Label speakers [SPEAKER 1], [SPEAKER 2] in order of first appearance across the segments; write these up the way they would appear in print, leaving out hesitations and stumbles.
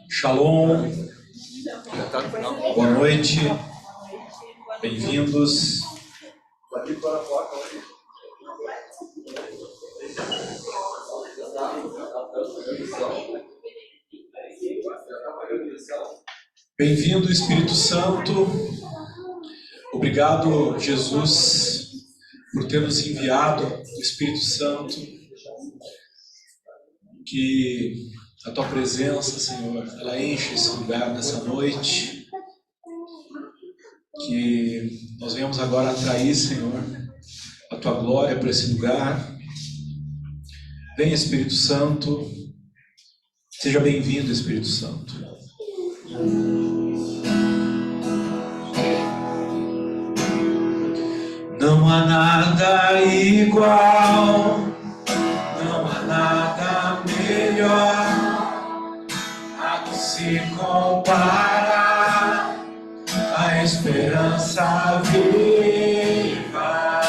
[SPEAKER 1] Shalom, boa noite, bem-vindos. Bem-vindo, Espírito Santo. Obrigado, Jesus, por ter nos enviado o Espírito Santo. Que a Tua presença, Senhor, ela enche esse lugar nessa noite. Que nós venhamos agora atrair, Senhor, a Tua glória para esse lugar. Vem, Espírito Santo. Seja bem-vindo, Espírito Santo. Não há nada igual, não há nada melhor a que se compara a esperança viva.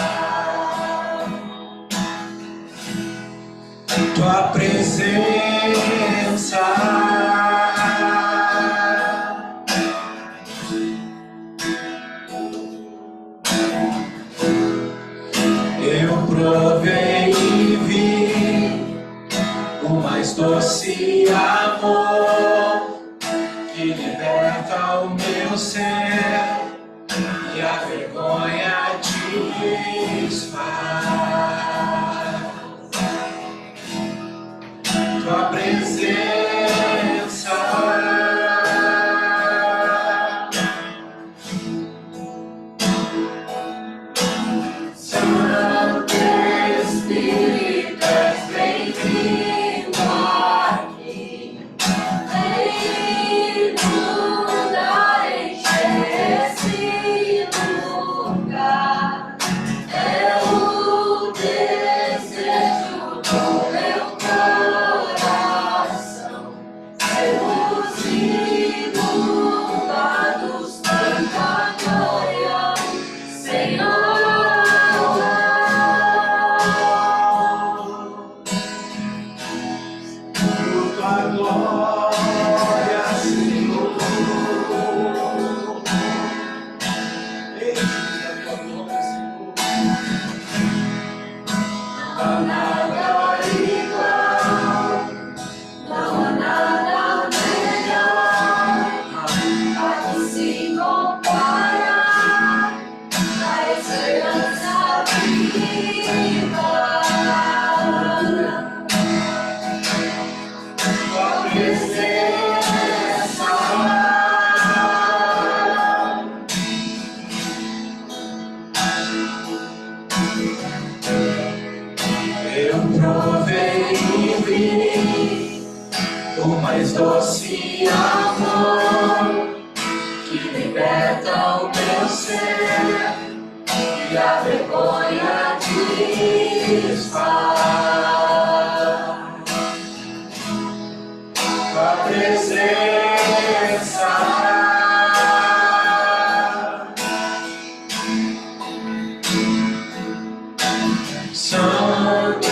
[SPEAKER 1] Tua presença eu provei e vi o mais doce amor que liberta o meu ser e a vergonha desfaz. Tua presença
[SPEAKER 2] doce amor que liberta o meu ser e a vergonha desfaz. Tua presença, Santo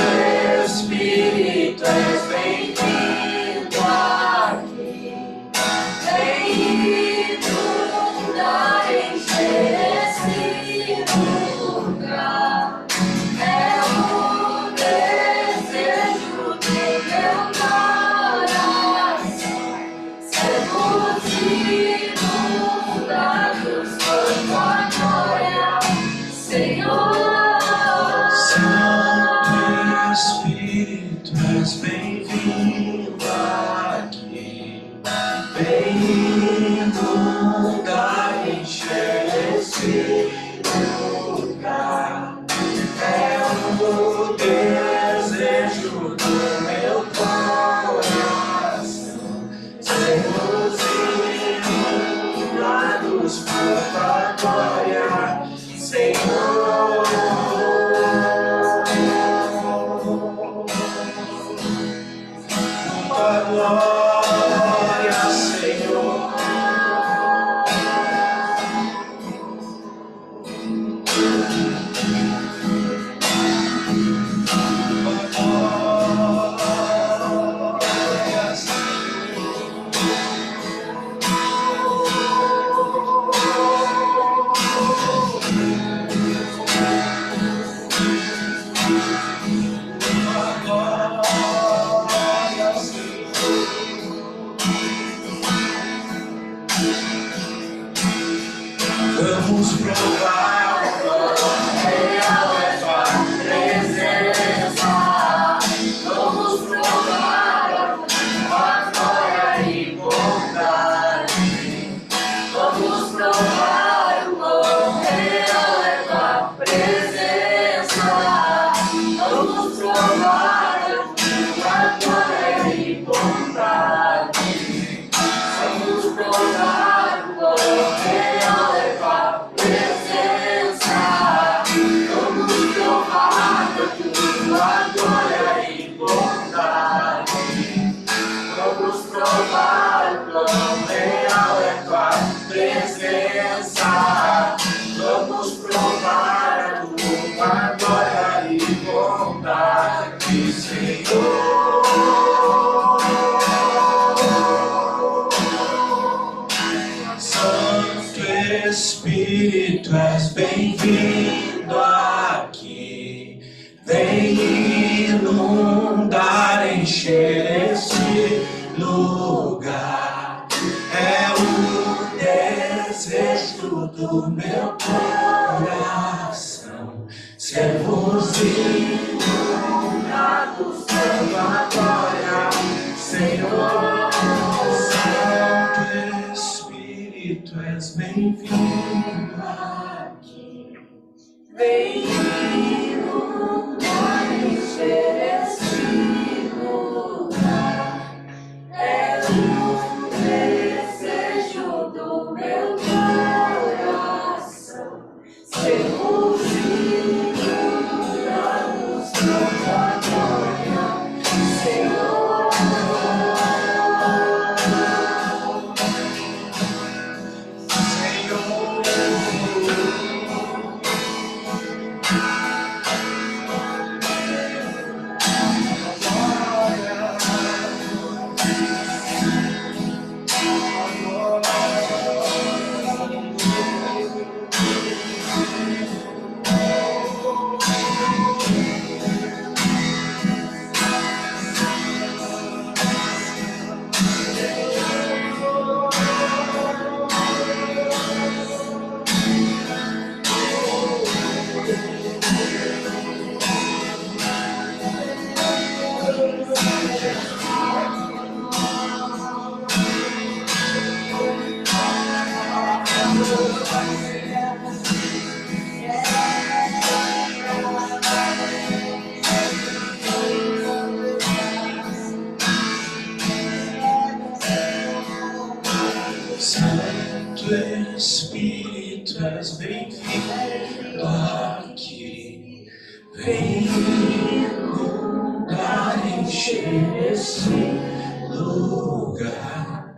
[SPEAKER 2] Espírito, és bem-vindo aqui. Vem inundar, encher esse lugar. É o desejo do meu coração. Sermos inundados por tua glória, Senhor.
[SPEAKER 1] Espírito, és bem-vindo aqui. Vem inundar, encher esse lugar. É o desejo do meu coração. Sermos inundados por tua glória, Senhor. Glória, Senhor. Vamos provar o quão real é tua presença. Vamos provar a glória e bondade. Vamos provar o quão real é tua presença. Vamos provar a glória e bondade. Vamos provar o quão real é tua presença. Vamos provar a tua glória e bondade. Vamos provar o quão real é tua presença. Vamos provar a tua glória e bondade, Senhor. Santo Espírito, és bem-vindo aqui. Vem inundar, encher esse lugar. É o desejo do meu coração. Sermos inundados pela glória, Senhor. Santo Espírito, és bem-vindo aqui. Vem inundar, encher esse lugar. É o desejo do meu coração. Sermos inundados pela glória, Senhor. Senhor. Espírito, és bem-vindo aqui. Vem inundar, encher esse lugar.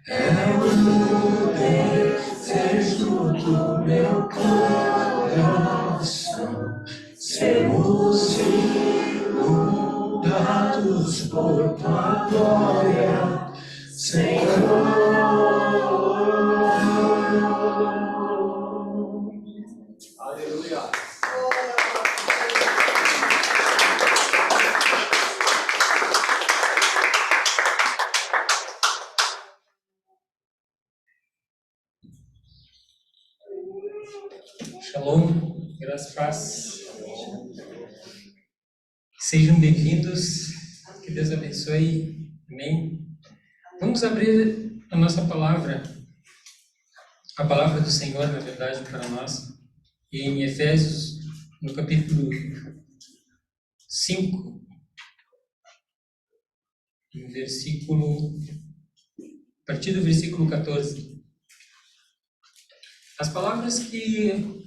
[SPEAKER 1] É o desejo do meu coração. Sermos inundados por tua glória, Senhor. Aleluia.
[SPEAKER 3] Shalom, graças e paz. Sejam bem-vindos, que Deus abençoe, amém. Vamos abrir a nossa palavra, a palavra do Senhor, na verdade, para nós, em Efésios, no capítulo 5, no a partir do versículo 14. As palavras que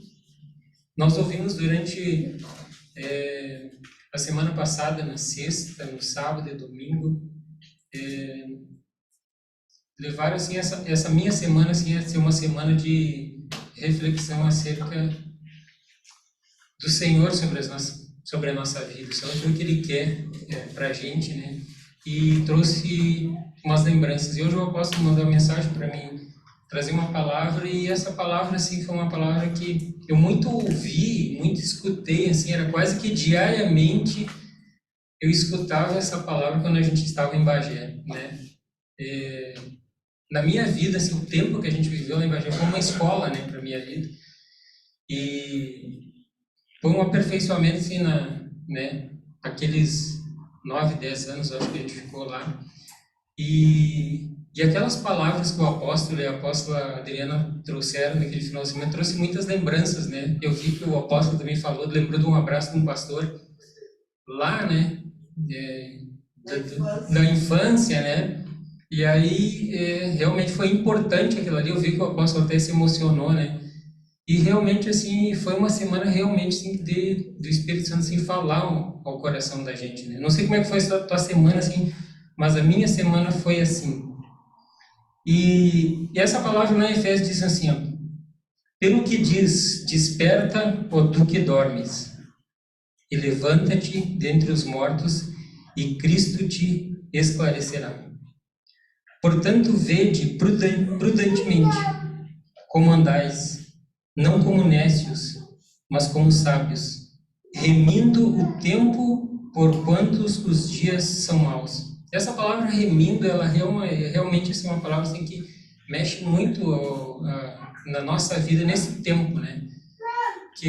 [SPEAKER 3] nós ouvimos durante a semana passada, na sexta, no sábado e domingo, levaram assim, essa minha semana assim, a ser uma semana de reflexão acerca do Senhor sobre a nossa vida, sobre aquilo que Ele quer para a gente, né? E trouxe umas lembranças. E hoje o apóstolo mandou uma mensagem para mim, trazer uma palavra, e essa palavra assim foi uma palavra que eu muito ouvi, muito escutei, assim, era quase que diariamente eu escutava essa palavra quando a gente estava em Bagé, né? Na minha vida, assim, o tempo que a gente viveu lá em Bagé foi uma escola, né, para minha vida, e foi um aperfeiçoamento, assim, né, aqueles 9, 10 anos, eu acho que a gente ficou lá. E aquelas palavras que o apóstolo e a apóstola Adriana trouxeram naquele finalzinho, trouxe muitas lembranças, né? Eu vi que o apóstolo também falou, lembrou de um abraço de um pastor lá, né? Da infância, né? E aí, realmente foi importante aquilo ali. Eu vi que o apóstolo até se emocionou, né? E realmente, assim, foi uma semana realmente, assim, do Espírito Santo, assim, falar ao coração da gente, né? Não sei como é que foi a tua semana, assim, mas a minha semana foi assim. E essa palavra lá em Efésios diz assim, ó, pelo que diz, desperta, ó tu que dormes, e levanta-te dentre os mortos, e Cristo te esclarecerá. Portanto, vede prudentemente como andais, não como nécios, mas como sábios, remindo o tempo, porquanto os dias são maus. Essa palavra remindo, ela realmente assim, é uma palavra assim, que mexe muito na nossa vida nesse tempo, né? Que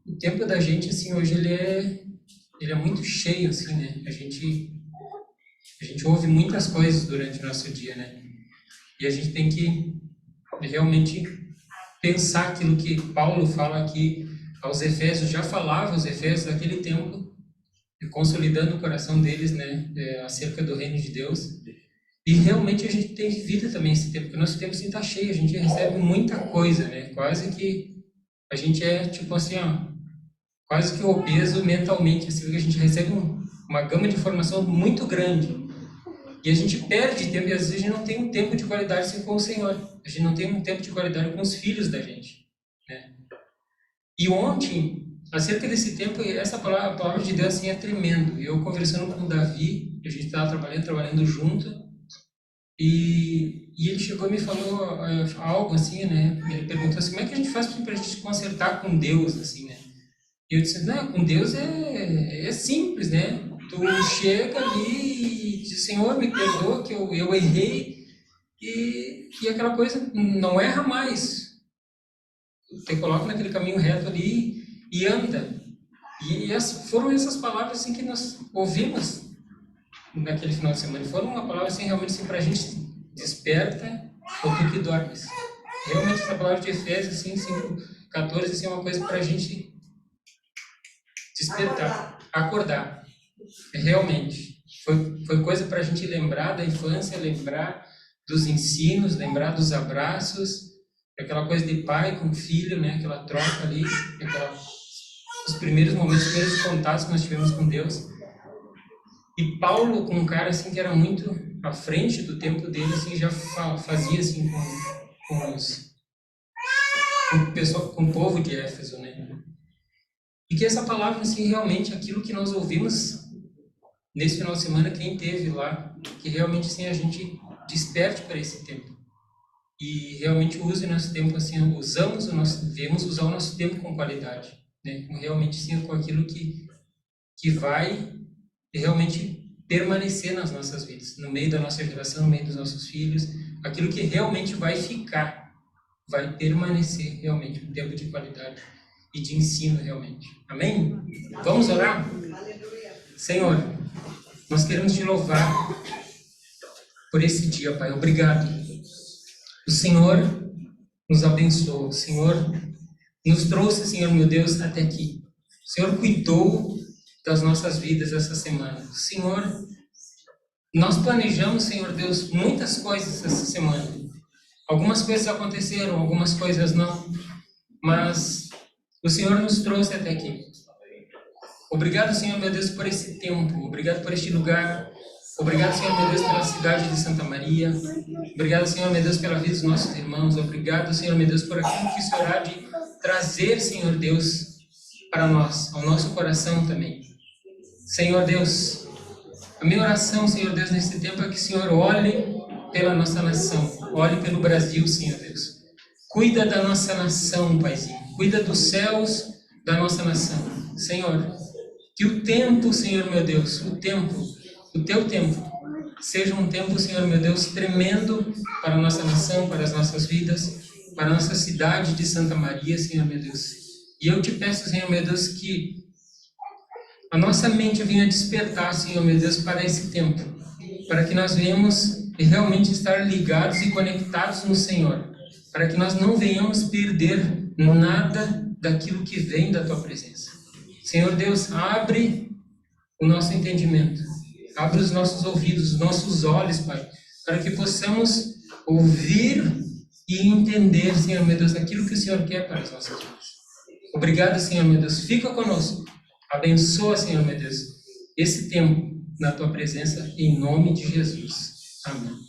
[SPEAKER 3] o tempo da gente, assim, hoje ele é muito cheio, assim, né? A gente ouve muitas coisas durante o nosso dia, né? E a gente tem que realmente pensar aquilo que Paulo fala aqui aos Efésios, já falava aos Efésios naquele tempo, consolidando o coração deles, né, acerca do reino de Deus. E realmente a gente tem vivido também esse tempo, porque o nosso tempo assim está cheio, a gente recebe muita coisa, né, quase que a gente é tipo assim, ó, quase que obeso mentalmente, assim, porque a gente recebe uma gama de informação muito grande. E a gente perde tempo, e às vezes a gente não tem um tempo de qualidade assim, com o Senhor. A gente não tem um tempo de qualidade com os filhos da gente, né? E ontem, acerca desse tempo, essa palavra, a palavra de Deus assim, é tremendo. Eu conversando com o Davi, a gente estava trabalhando junto, e ele chegou e me falou algo assim, né? Ele perguntou assim, como é que a gente faz para a gente se consertar com Deus, assim, né? E eu disse, não, com Deus é simples, né? Tu chega ali e diz, Senhor, me perdoa que eu errei, e aquela coisa, não erra mais. Te coloca naquele caminho reto ali e anda. E foram essas palavras assim que nós ouvimos naquele final de semana. Foram uma palavra assim, realmente assim, para a gente desperta ou tu que dormes. Realmente essa palavra de Efésios assim, 5:14 assim, é uma coisa para a gente despertar, acordar. Realmente. Foi coisa para a gente lembrar da infância, lembrar dos ensinos, lembrar dos abraços, aquela coisa de pai com filho, né? Aquela troca ali, os primeiros momentos, os primeiros contatos que nós tivemos com Deus. E Paulo, com um cara assim que era muito à frente do tempo dele, assim, já fazia assim com o povo de Éfeso, né? E que essa palavra, assim, realmente, aquilo que nós ouvimos nesse final de semana, quem teve lá, que realmente, assim, a gente desperte para esse tempo. E realmente use o nosso tempo, assim, devemos usar o nosso tempo com qualidade, né? Realmente, sim, com aquilo que vai realmente permanecer nas nossas vidas, no meio da nossa geração, no meio dos nossos filhos, aquilo que realmente vai ficar, vai permanecer realmente, um tempo de qualidade e de ensino realmente. Amém? Vamos orar? Senhor, nós queremos te louvar por esse dia, Pai. Obrigado. O Senhor nos abençoou. O Senhor nos trouxe, Senhor meu Deus, até aqui. O Senhor cuidou das nossas vidas essa semana. Senhor, nós planejamos, Senhor Deus, muitas coisas essa semana. Algumas coisas aconteceram, algumas coisas não. Mas o Senhor nos trouxe até aqui. Obrigado, Senhor meu Deus, por esse tempo. Obrigado por este lugar. Obrigado, Senhor meu Deus, pela cidade de Santa Maria. Obrigado, Senhor meu Deus, pela vida dos nossos irmãos. Obrigado, Senhor meu Deus, por aquilo que o Senhor há de trazer, Senhor Deus, para nós, ao nosso coração também. Senhor Deus, a minha oração, Senhor Deus, nesse tempo é que o Senhor olhe pela nossa nação. Olhe pelo Brasil, Senhor Deus. Cuida da nossa nação, Paizinho. Cuida dos céus da nossa nação. Senhor, que o tempo, Senhor meu Deus, o teu tempo, seja um tempo, Senhor meu Deus, tremendo para a nossa nação, para as nossas vidas, para a nossa cidade de Santa Maria, Senhor meu Deus. E eu te peço, Senhor meu Deus, que a nossa mente venha despertar, Senhor meu Deus, para esse tempo, para que nós venhamos realmente estar ligados e conectados no Senhor, para que nós não venhamos perder nada daquilo que vem da Tua presença. Senhor Deus, abre o nosso entendimento, abre os nossos ouvidos, os nossos olhos, Pai, para que possamos ouvir e entender, Senhor meu Deus, aquilo que o Senhor quer para as nossas vidas. Obrigado, Senhor meu Deus, fica conosco, abençoa, Senhor meu Deus, esse tempo na Tua presença, em nome de Jesus. Amém.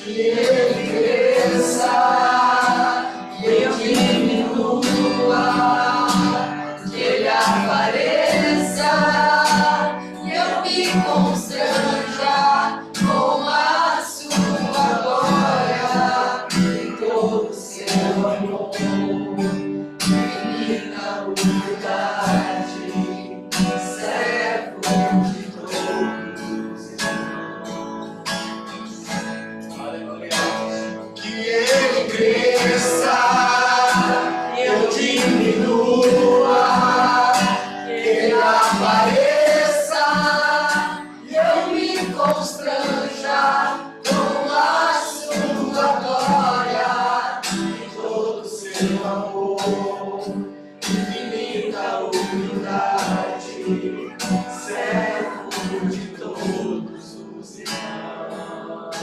[SPEAKER 2] que Ele cresça e eu diminua, que Ele apareça e eu me constranja com a sua glória e todo o seu amor, infinita humildade, servo de todos. Que Ele cresça e eu diminua, que Ele apareça e eu me constranja com a sua glória e todo o seu amor, infinita humildade, servo de todos os irmãos.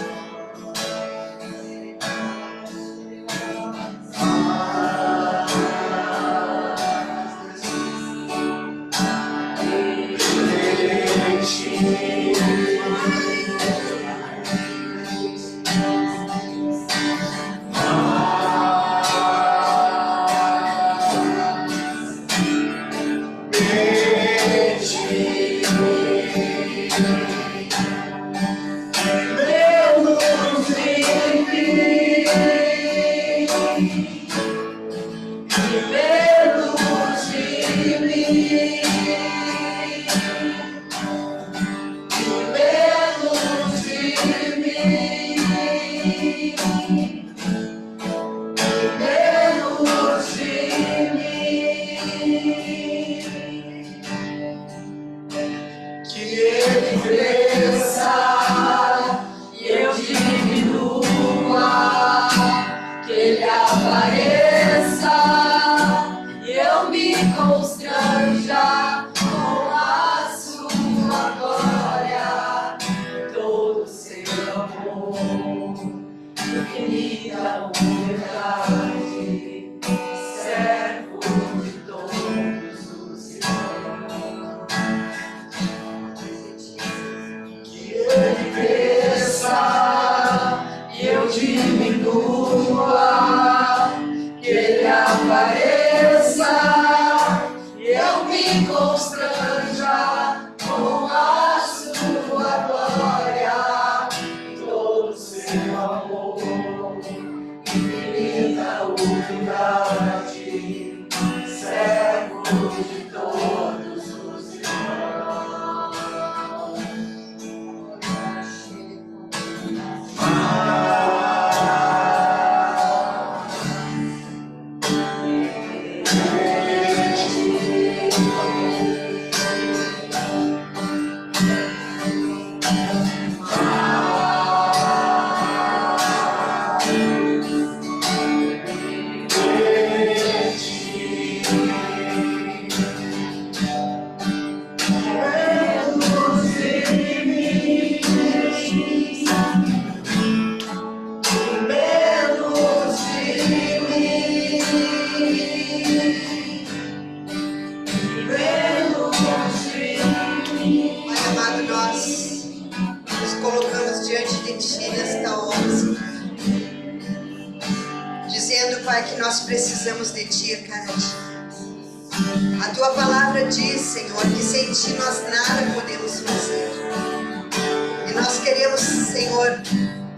[SPEAKER 2] Que Ele cresça e eu diminua, que Ele apareça e eu me constranja com a sua glória e todo o seu amor, infinita humildade, servo de todos os irmãos. Que Ele cresça e eu diminua, que Ele apareça e eu me constranja com a sua glória e todo o seu amor, infinita humildade, servo de todos os irmãos.
[SPEAKER 4] Pai amado, nós nos colocamos diante de Ti nesta hora, Senhor, dizendo, Pai, que nós precisamos de Ti a cada dia. A Tua palavra diz, Senhor, que sem Ti nós nada podemos fazer. E nós queremos, Senhor,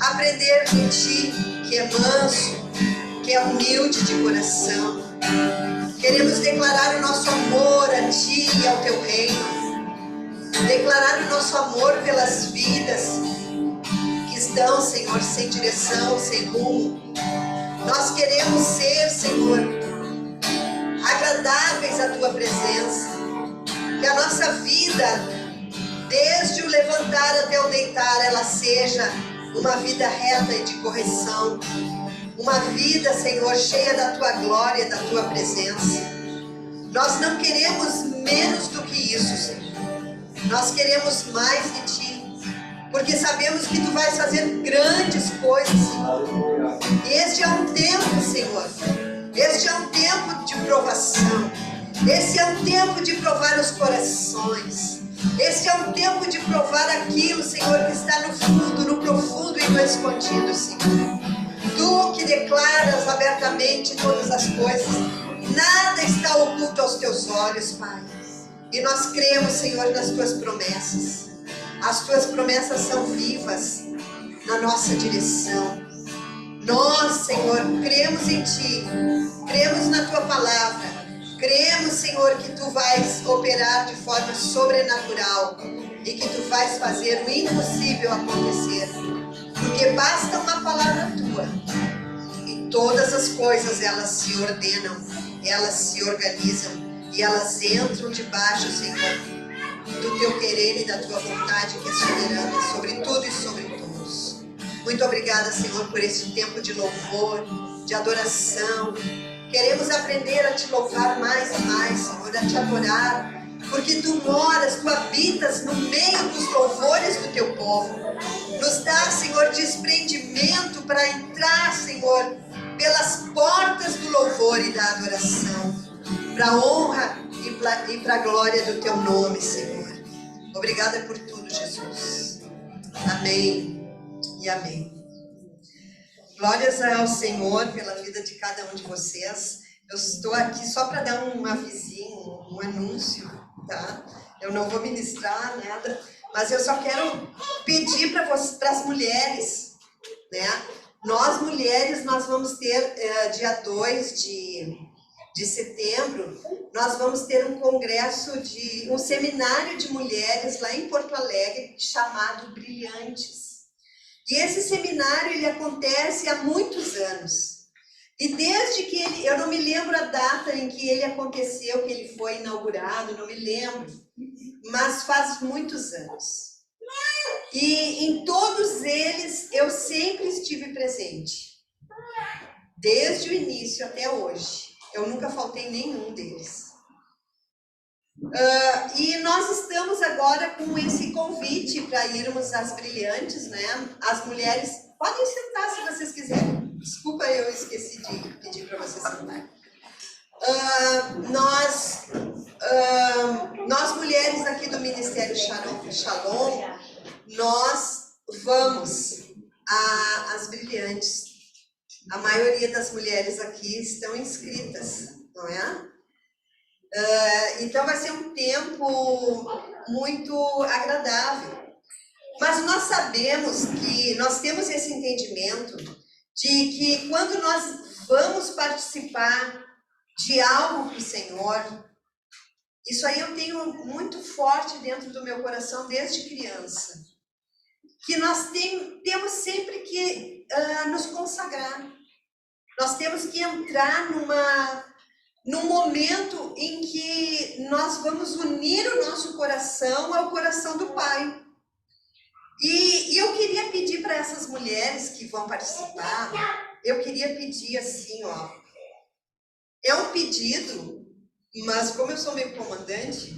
[SPEAKER 4] aprender de Ti, que é manso, que é humilde de coração. Queremos declarar o nosso amor a Ti e ao Teu reino. Declarar o nosso amor pelas vidas que estão, Senhor, sem direção, sem rumo. Nós queremos ser, Senhor, agradáveis à Tua presença. Que a nossa vida, desde o levantar até o deitar, ela seja uma vida reta e de correção. Uma vida, Senhor, cheia da Tua glória, da Tua presença. Nós não queremos menos do que isso, Senhor. Nós queremos mais de Ti, porque sabemos que Tu vais fazer grandes coisas, Senhor. E este é um tempo, Senhor. Este é um tempo de provação. Esse é um tempo de provar os corações. Este é um tempo de provar aquilo, Senhor, que está no fundo, no profundo e no escondido, Senhor. Tu que declaras abertamente todas as coisas, nada está oculto aos teus olhos, Pai. E nós cremos, Senhor, nas tuas promessas. As tuas promessas são vivas na nossa direção. Nós, Senhor, cremos em Ti, cremos na Tua palavra, cremos, Senhor, que Tu vais operar de forma sobrenatural e que Tu vais fazer o impossível acontecer, porque basta uma palavra Tua e todas as coisas elas se ordenam, elas se organizam e elas entram debaixo, Senhor, do Teu querer e da Tua vontade que é soberana sobre tudo e sobre todos. Muito obrigada, Senhor, por esse tempo de louvor, de adoração. Queremos aprender a Te louvar mais e mais, Senhor, a Te adorar, porque Tu moras, Tu habitas no meio dos louvores do Teu povo. Nos dá, Senhor, desprendimento para entrar, Senhor, pelas portas do louvor e da adoração, para a honra e para a glória do Teu nome, Senhor. Obrigada por tudo, Jesus. Amém. E amém. Glórias ao Senhor pela vida de cada um de vocês. Eu estou aqui só para dar um avisinho, um anúncio, tá? Eu não vou ministrar nada, mas eu só quero pedir para as mulheres, né? Nós mulheres, nós vamos ter dia 2 de setembro, nós vamos ter um congresso, um seminário de mulheres lá em Porto Alegre, chamado Brilhantes. E esse seminário, ele acontece há muitos anos. E desde que eu não me lembro a data em que ele aconteceu, que ele foi inaugurado, não me lembro, mas faz muitos anos. E em todos eles eu sempre estive presente, desde o início até hoje. Eu nunca faltei em nenhum deles. E nós estamos agora com esse convite para irmos às Brilhantes, né? As mulheres podem sentar se vocês quiserem. Desculpa, eu esqueci de pedir para vocês sentarem. Nós mulheres aqui do Ministério Shalom, nós vamos às Brilhantes. A maioria das mulheres aqui estão inscritas, não é? Então vai ser um tempo muito agradável. Mas nós sabemos que nós temos esse entendimento de que quando nós vamos participar de algo para o Senhor, isso aí eu tenho muito forte dentro do meu coração desde criança, que nós temos sempre que nos consagrar. Nós temos que entrar num momento em que nós vamos unir o nosso coração ao coração do Pai. E eu queria pedir para essas mulheres que vão participar, eu queria pedir assim, ó. É um pedido, mas como eu sou meio comandante,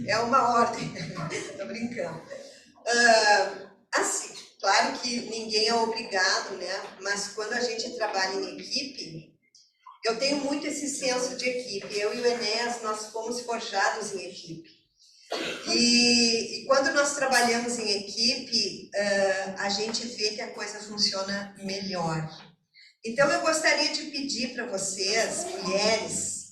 [SPEAKER 4] é uma ordem. Tô brincando. Assim, claro que ninguém é obrigado, né? Mas quando a gente trabalha em equipe, eu tenho muito esse senso de equipe. Eu e o Enéas, nós fomos forjados em equipe. E quando nós trabalhamos em equipe, a gente vê que a coisa funciona melhor. Então, eu gostaria de pedir para vocês, mulheres,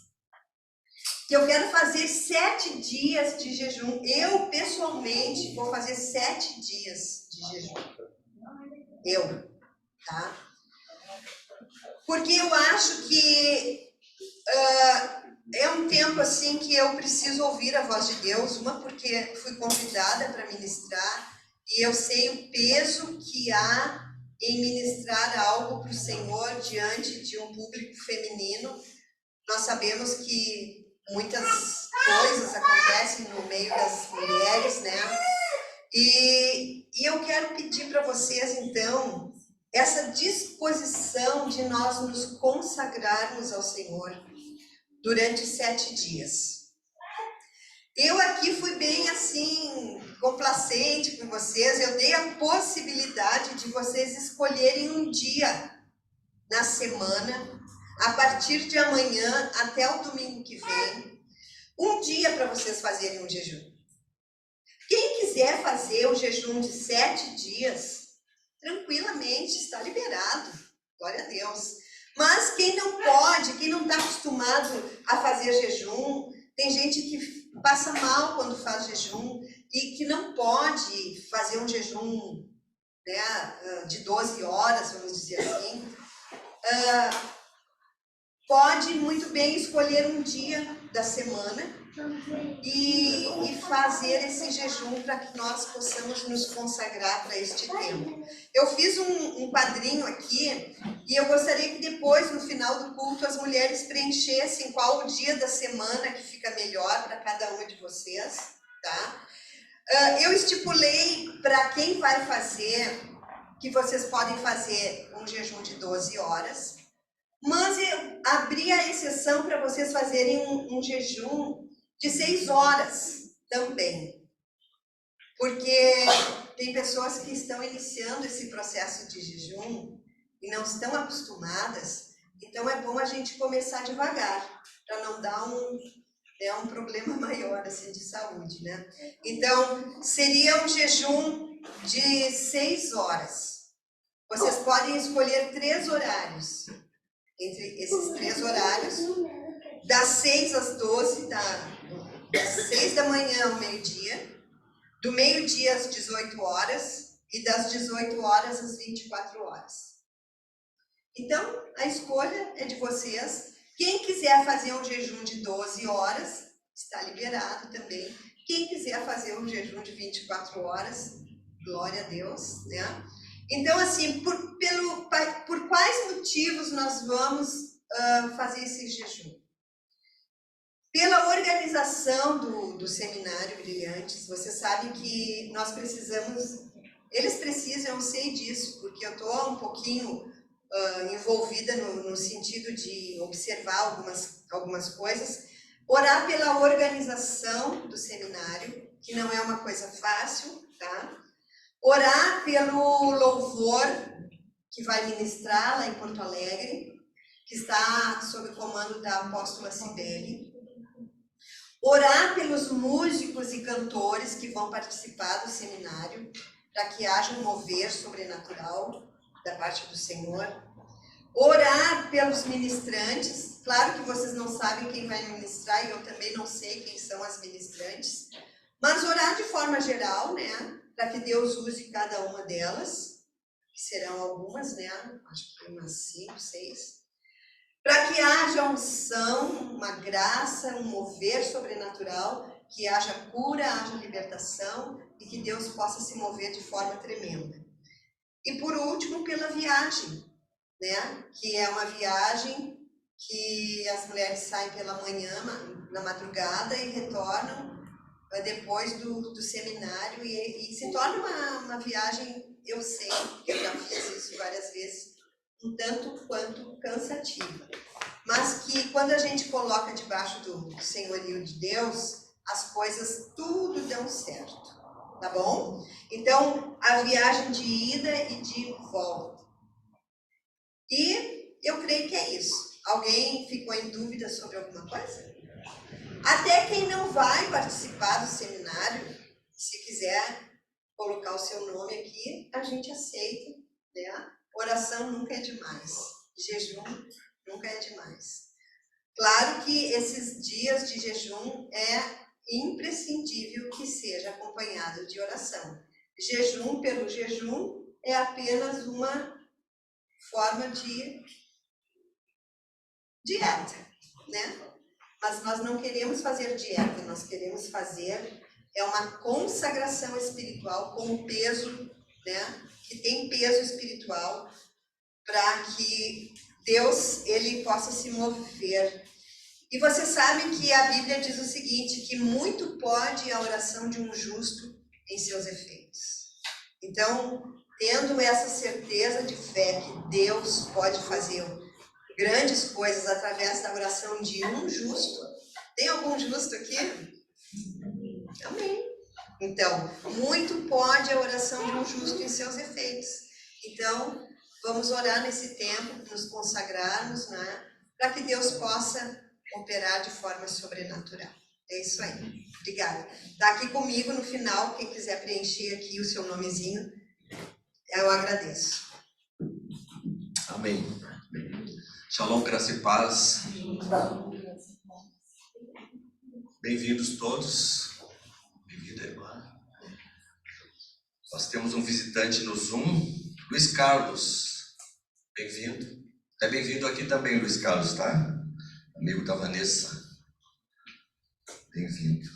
[SPEAKER 4] que eu quero fazer 7 dias de jejum. Eu, pessoalmente, vou fazer 7 dias de jejum. Tá? Porque eu acho que é um tempo assim que eu preciso ouvir a voz de Deus. Uma, porque fui convidada para ministrar e eu sei o peso que há em ministrar algo para o Senhor diante de um público feminino. Nós sabemos que muitas coisas acontecem no meio das mulheres, né? E eu quero pedir para vocês, então, essa disposição de nós nos consagrarmos ao Senhor durante 7 dias. Eu aqui fui bem assim, complacente com vocês. Eu dei a possibilidade de vocês escolherem um dia na semana, a partir de amanhã até o domingo que vem, um dia para vocês fazerem um jejum. quiser fazer o jejum de 7 dias, tranquilamente, está liberado. Glória a Deus. Mas quem não pode, quem não está acostumado a fazer jejum, tem gente que passa mal quando faz jejum e que não pode fazer um jejum, né, de 12 horas, vamos dizer assim, pode muito bem escolher um dia da semana e fazer esse jejum para que nós possamos nos consagrar para este tempo. Eu fiz um quadrinho aqui e eu gostaria que depois, no final do culto, as mulheres preenchessem qual o dia da semana que fica melhor para cada uma de vocês, tá? Eu estipulei para quem vai fazer, que vocês podem fazer um jejum de 12 horas, mas eu abri a exceção para vocês fazerem um jejum de 6 horas também. Porque tem pessoas que estão iniciando esse processo de jejum e não estão acostumadas, então é bom a gente começar devagar, para não dar um problema maior assim, de saúde, né? Então, seria um jejum de 6 horas. Vocês podem escolher 3 horários. Entre esses 3 horários, das 6 às 12, das 6 da manhã ao meio-dia, do meio-dia às 18 horas e das 18 horas às 24 horas. Então, a escolha é de vocês. Quem quiser fazer um jejum de 12 horas, está liberado também. Quem quiser fazer um jejum de 24 horas, glória a Deus, né? Então, assim, por quais motivos nós vamos fazer esse jejum? Pela organização do Seminário Brilhantes, você sabe que nós precisamos, eles precisam, eu sei disso, porque eu estou um pouquinho envolvida no sentido de observar algumas coisas, orar pela organização do seminário, que não é uma coisa fácil, tá? Orar pelo louvor que vai ministrar lá em Porto Alegre, que está sob o comando da apóstola Cibele. Orar pelos músicos e cantores que vão participar do seminário, para que haja um mover sobrenatural da parte do Senhor. Orar pelos ministrantes. Claro que vocês não sabem quem vai ministrar e eu também não sei quem são as ministrantes. Mas orar de forma geral, né? Para que Deus use cada uma delas, que serão algumas, né? Acho que umas 5, 6. Para que haja unção, uma graça, um mover sobrenatural, que haja cura, haja libertação e que Deus possa se mover de forma tremenda. E por último, pela viagem, né? Que é uma viagem que as mulheres saem pela manhã, na madrugada, e retornam depois do seminário e se torna uma viagem, eu sei, eu já fiz isso várias vezes, um tanto quanto cansativa. Mas que quando a gente coloca debaixo do senhorio de Deus, as coisas tudo dão certo, tá bom? Então, a viagem de ida e de volta. E eu creio que é isso. Alguém ficou em dúvida sobre alguma coisa? Até quem não vai participar do seminário, se quiser colocar o seu nome aqui, a gente aceita, né? Oração nunca é demais. Jejum nunca é demais. Claro que esses dias de jejum é imprescindível que seja acompanhado de oração. Jejum pelo jejum é apenas uma forma de dieta, né? Mas nós não queremos fazer dieta, nós queremos fazer uma consagração espiritual com peso, né? Que tem peso espiritual para que Deus ele possa se mover. E você sabe que a Bíblia diz o seguinte, que muito pode a oração de um justo em seus efeitos. Então, tendo essa certeza de fé que Deus pode fazer grandes coisas através da oração de um justo. Tem algum justo aqui? Amém. Então, muito pode a oração de um justo em seus efeitos. Então, vamos orar nesse tempo, nos consagrarmos, né? Para que Deus possa operar de forma sobrenatural. É isso aí. Obrigada. Está aqui comigo no final, quem quiser preencher aqui o seu nomezinho, eu agradeço.
[SPEAKER 5] Amém. Shalom, graça e paz. Bem-vindos todos. Bem-vinda, irmã. Nós temos um visitante no Zoom, Luiz Carlos. Bem-vindo. É bem-vindo aqui também, Luiz Carlos, tá? Amigo da Vanessa. Bem-vindo.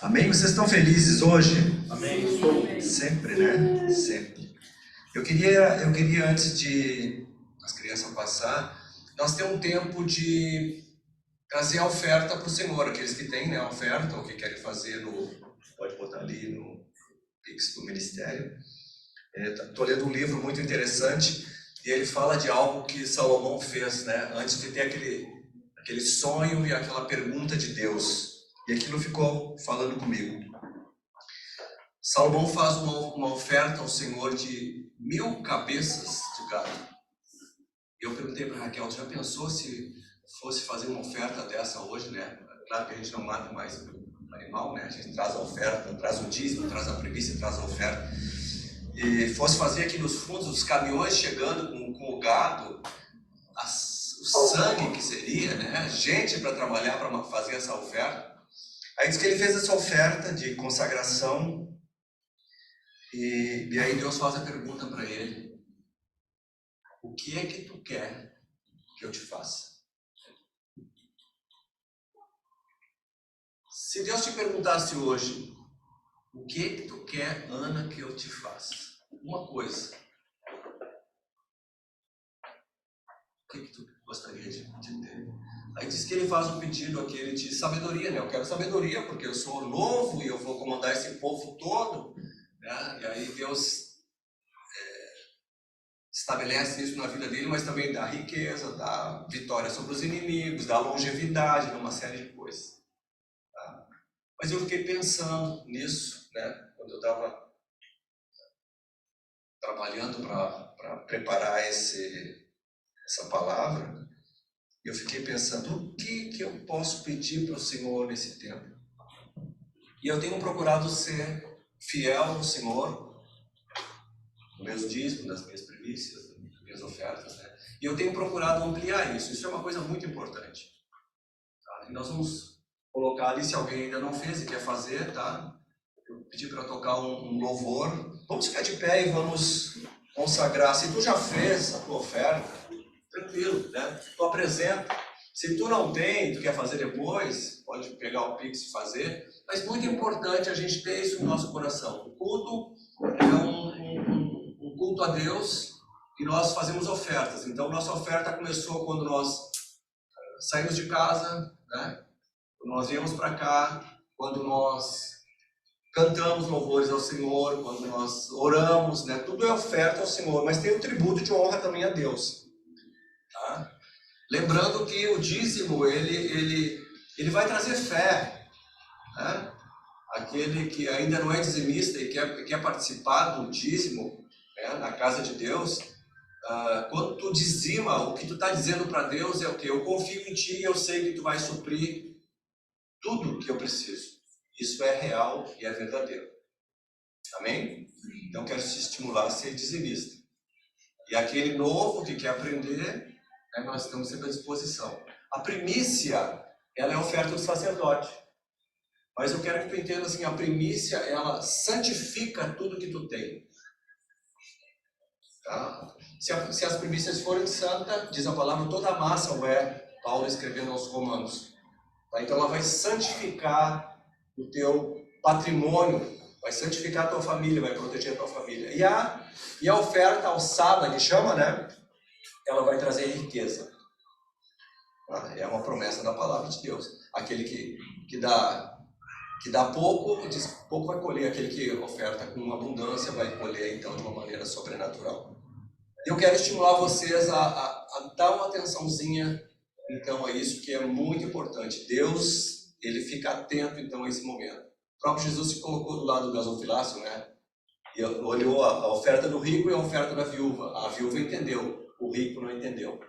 [SPEAKER 5] Amém? Vocês estão felizes hoje?
[SPEAKER 1] Amém.
[SPEAKER 5] Sempre, né? Sempre. Eu queria antes de as crianças passar, nós temos um tempo de trazer a oferta para o Senhor, aqueles que têm, né, a oferta ou que querem fazer pode botar ali no Pix do Ministério. Estou lendo um livro muito interessante e ele fala de algo que Salomão fez, né, antes de ter aquele sonho e aquela pergunta de Deus. E aquilo ficou falando comigo. Salomão faz uma oferta ao Senhor de 1000 cabeças de gado. Eu perguntei para Raquel, já pensou se fosse fazer uma oferta dessa hoje, né? Claro que a gente não mata mais o animal, né? A gente traz a oferta, traz o dízimo, traz a primícia, traz a oferta. E fosse fazer aqui nos fundos, os caminhões chegando com o gado, o sangue que seria, né? Gente para trabalhar, para fazer essa oferta. Aí diz que ele fez essa oferta de consagração e aí Deus faz a pergunta para ele: o que é que tu quer que eu te faça? Se Deus te perguntasse hoje, o que é que tu quer, Ana, que eu te faça? Uma coisa. O que é que tu gostaria de ter? Aí diz que ele faz um pedido aquele de sabedoria, né? Eu quero sabedoria porque eu sou novo e eu vou comandar esse povo todo, né? E aí Deus estabelece isso na vida dele, mas também dá riqueza, dá vitória sobre os inimigos, dá longevidade, dá uma série de coisas. Tá? Mas eu fiquei pensando nisso, né? Quando eu estava trabalhando para preparar essa palavra, eu fiquei pensando, o que eu posso pedir para o Senhor nesse tempo? E eu tenho procurado ser fiel ao Senhor, nos meus dízimos, nas minhas primícias, nas minhas ofertas, né? E eu tenho procurado ampliar isso. Isso é uma coisa muito importante. Tá? E nós vamos colocar ali, se alguém ainda não fez e quer fazer, tá? Eu pedi para tocar um louvor. Vamos ficar de pé e vamos consagrar. Se tu já fez a tua oferta, tranquilo, né? Tu apresenta. Se tu não tem, tu quer fazer depois, pode pegar o Pix e fazer. Mas muito importante a gente ter isso no nosso coração. O culto é um culto a Deus e nós fazemos ofertas. Então, nossa oferta começou quando nós saímos de casa, né? Quando nós viemos para cá, quando nós cantamos louvores ao Senhor, quando nós oramos, né? Tudo é oferta ao Senhor, mas tem o tributo de honra também a Deus. Tá? Lembrando que o dízimo, ele vai trazer fé, né? Aquele que ainda não é dizimista e quer participar do dízimo, né, na casa de Deus, quando tu dizima, o que tu está dizendo para Deus é o quê? Eu confio em ti e eu sei que tu vai suprir tudo que eu preciso. Isso é real e é verdadeiro. Amém? Então quero te estimular a ser dizimista. E aquele novo que quer aprender, nós estamos sempre à disposição. A primícia, ela é a oferta do sacerdote. Mas eu quero que tu entenda assim, a primícia, ela santifica tudo que tu tem. Tá? Se as primícias forem santas, diz a palavra, toda a massa o é, Paulo escrevendo aos Romanos. Tá? Então ela vai santificar o teu patrimônio, vai santificar a tua família, vai proteger a tua família. E a oferta alçada, que chama, né? Ela vai trazer riqueza. É uma promessa da palavra de Deus. Aquele que dá pouco, diz pouco vai colher. Aquele que oferta com abundância vai colher, então, de uma maneira sobrenatural. Eu quero estimular vocês a dar uma atençãozinha, então, a isso que é muito importante. Deus, ele fica atento, então, a esse momento. O próprio Jesus se colocou do lado do gasofilácio, né? E olhou a oferta do rico e a oferta da viúva. A viúva entendeu, o rico não entendeu.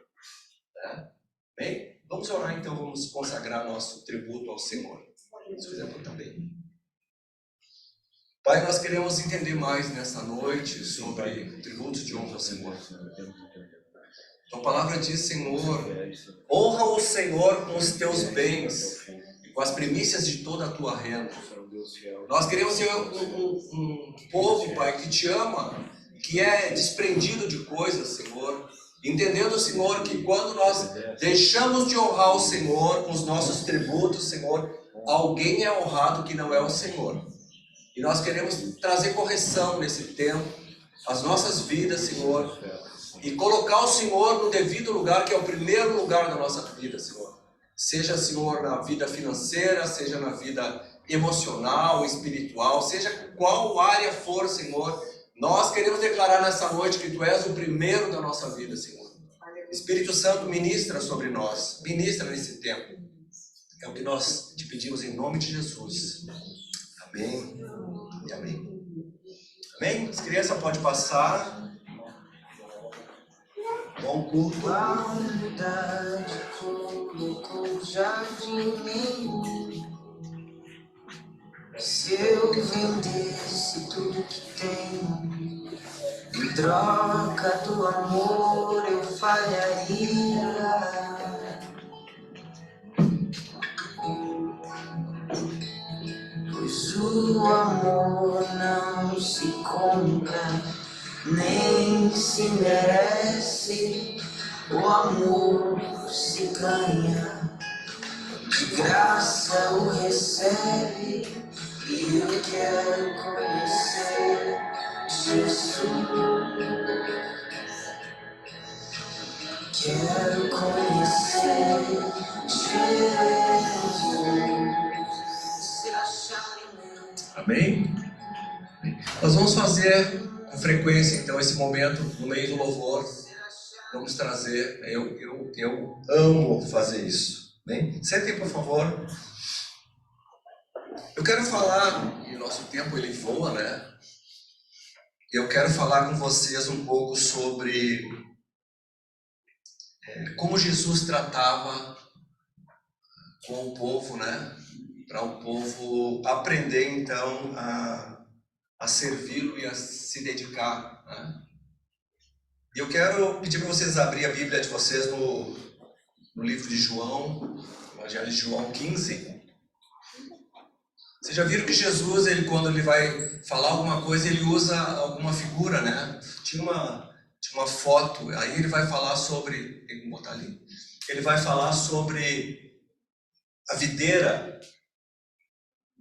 [SPEAKER 5] Né? Bem, vamos orar então, vamos consagrar nosso tributo ao Senhor. Se fizer também. Pai, nós queremos entender mais nessa noite sobre tributos de honra ao Senhor. Tua palavra diz, Senhor, honra o Senhor com os teus bens e com as primícias de toda a tua renda. Nós queremos ser um povo, Pai, que te ama, que é desprendido de coisas, Senhor. Entendendo, Senhor, que quando nós deixamos de honrar o Senhor com os nossos tributos, Senhor, alguém é honrado que não é o Senhor. E nós queremos trazer correção nesse tempo, as nossas vidas, Senhor, e colocar o Senhor no devido lugar, que é o primeiro lugar da nossa vida, Senhor. Seja, Senhor, na vida financeira, seja na vida emocional, espiritual, seja qual área for, Senhor, nós queremos declarar nessa noite que Tu és o primeiro da nossa vida, Senhor. Espírito Santo, ministra sobre nós, ministra nesse tempo. É o que nós te pedimos em nome de Jesus. Amém e amém. Amém? As crianças podem passar. Bom culto.
[SPEAKER 2] A humildade colocou jardim em mim. Se eu vendesse tudo que tenho, em troca do amor eu falharia. Pois o amor não se compra, nem se merece. O amor se ganha, de graça o recebe. E eu quero conhecer Jesus. Quero conhecer Jesus.
[SPEAKER 5] Amém? Nós vamos fazer com frequência, então, esse momento no meio do louvor. Vamos trazer, eu amo fazer isso. Bem? Sentem, por favor. Eu quero falar, e o nosso tempo ele voa, né? Eu quero falar com vocês um pouco sobre como Jesus tratava com o povo, né? Para o povo aprender, então, a servi-lo e a se dedicar, né? E eu quero pedir para vocês abrir a Bíblia de vocês no livro de João, Evangelho de João 15. Vocês já viram que Jesus, quando ele vai falar alguma coisa, ele usa alguma figura, né? Tinha uma foto, aí ele vai falar sobre... Tem que botar ali. Ele vai falar sobre a videira.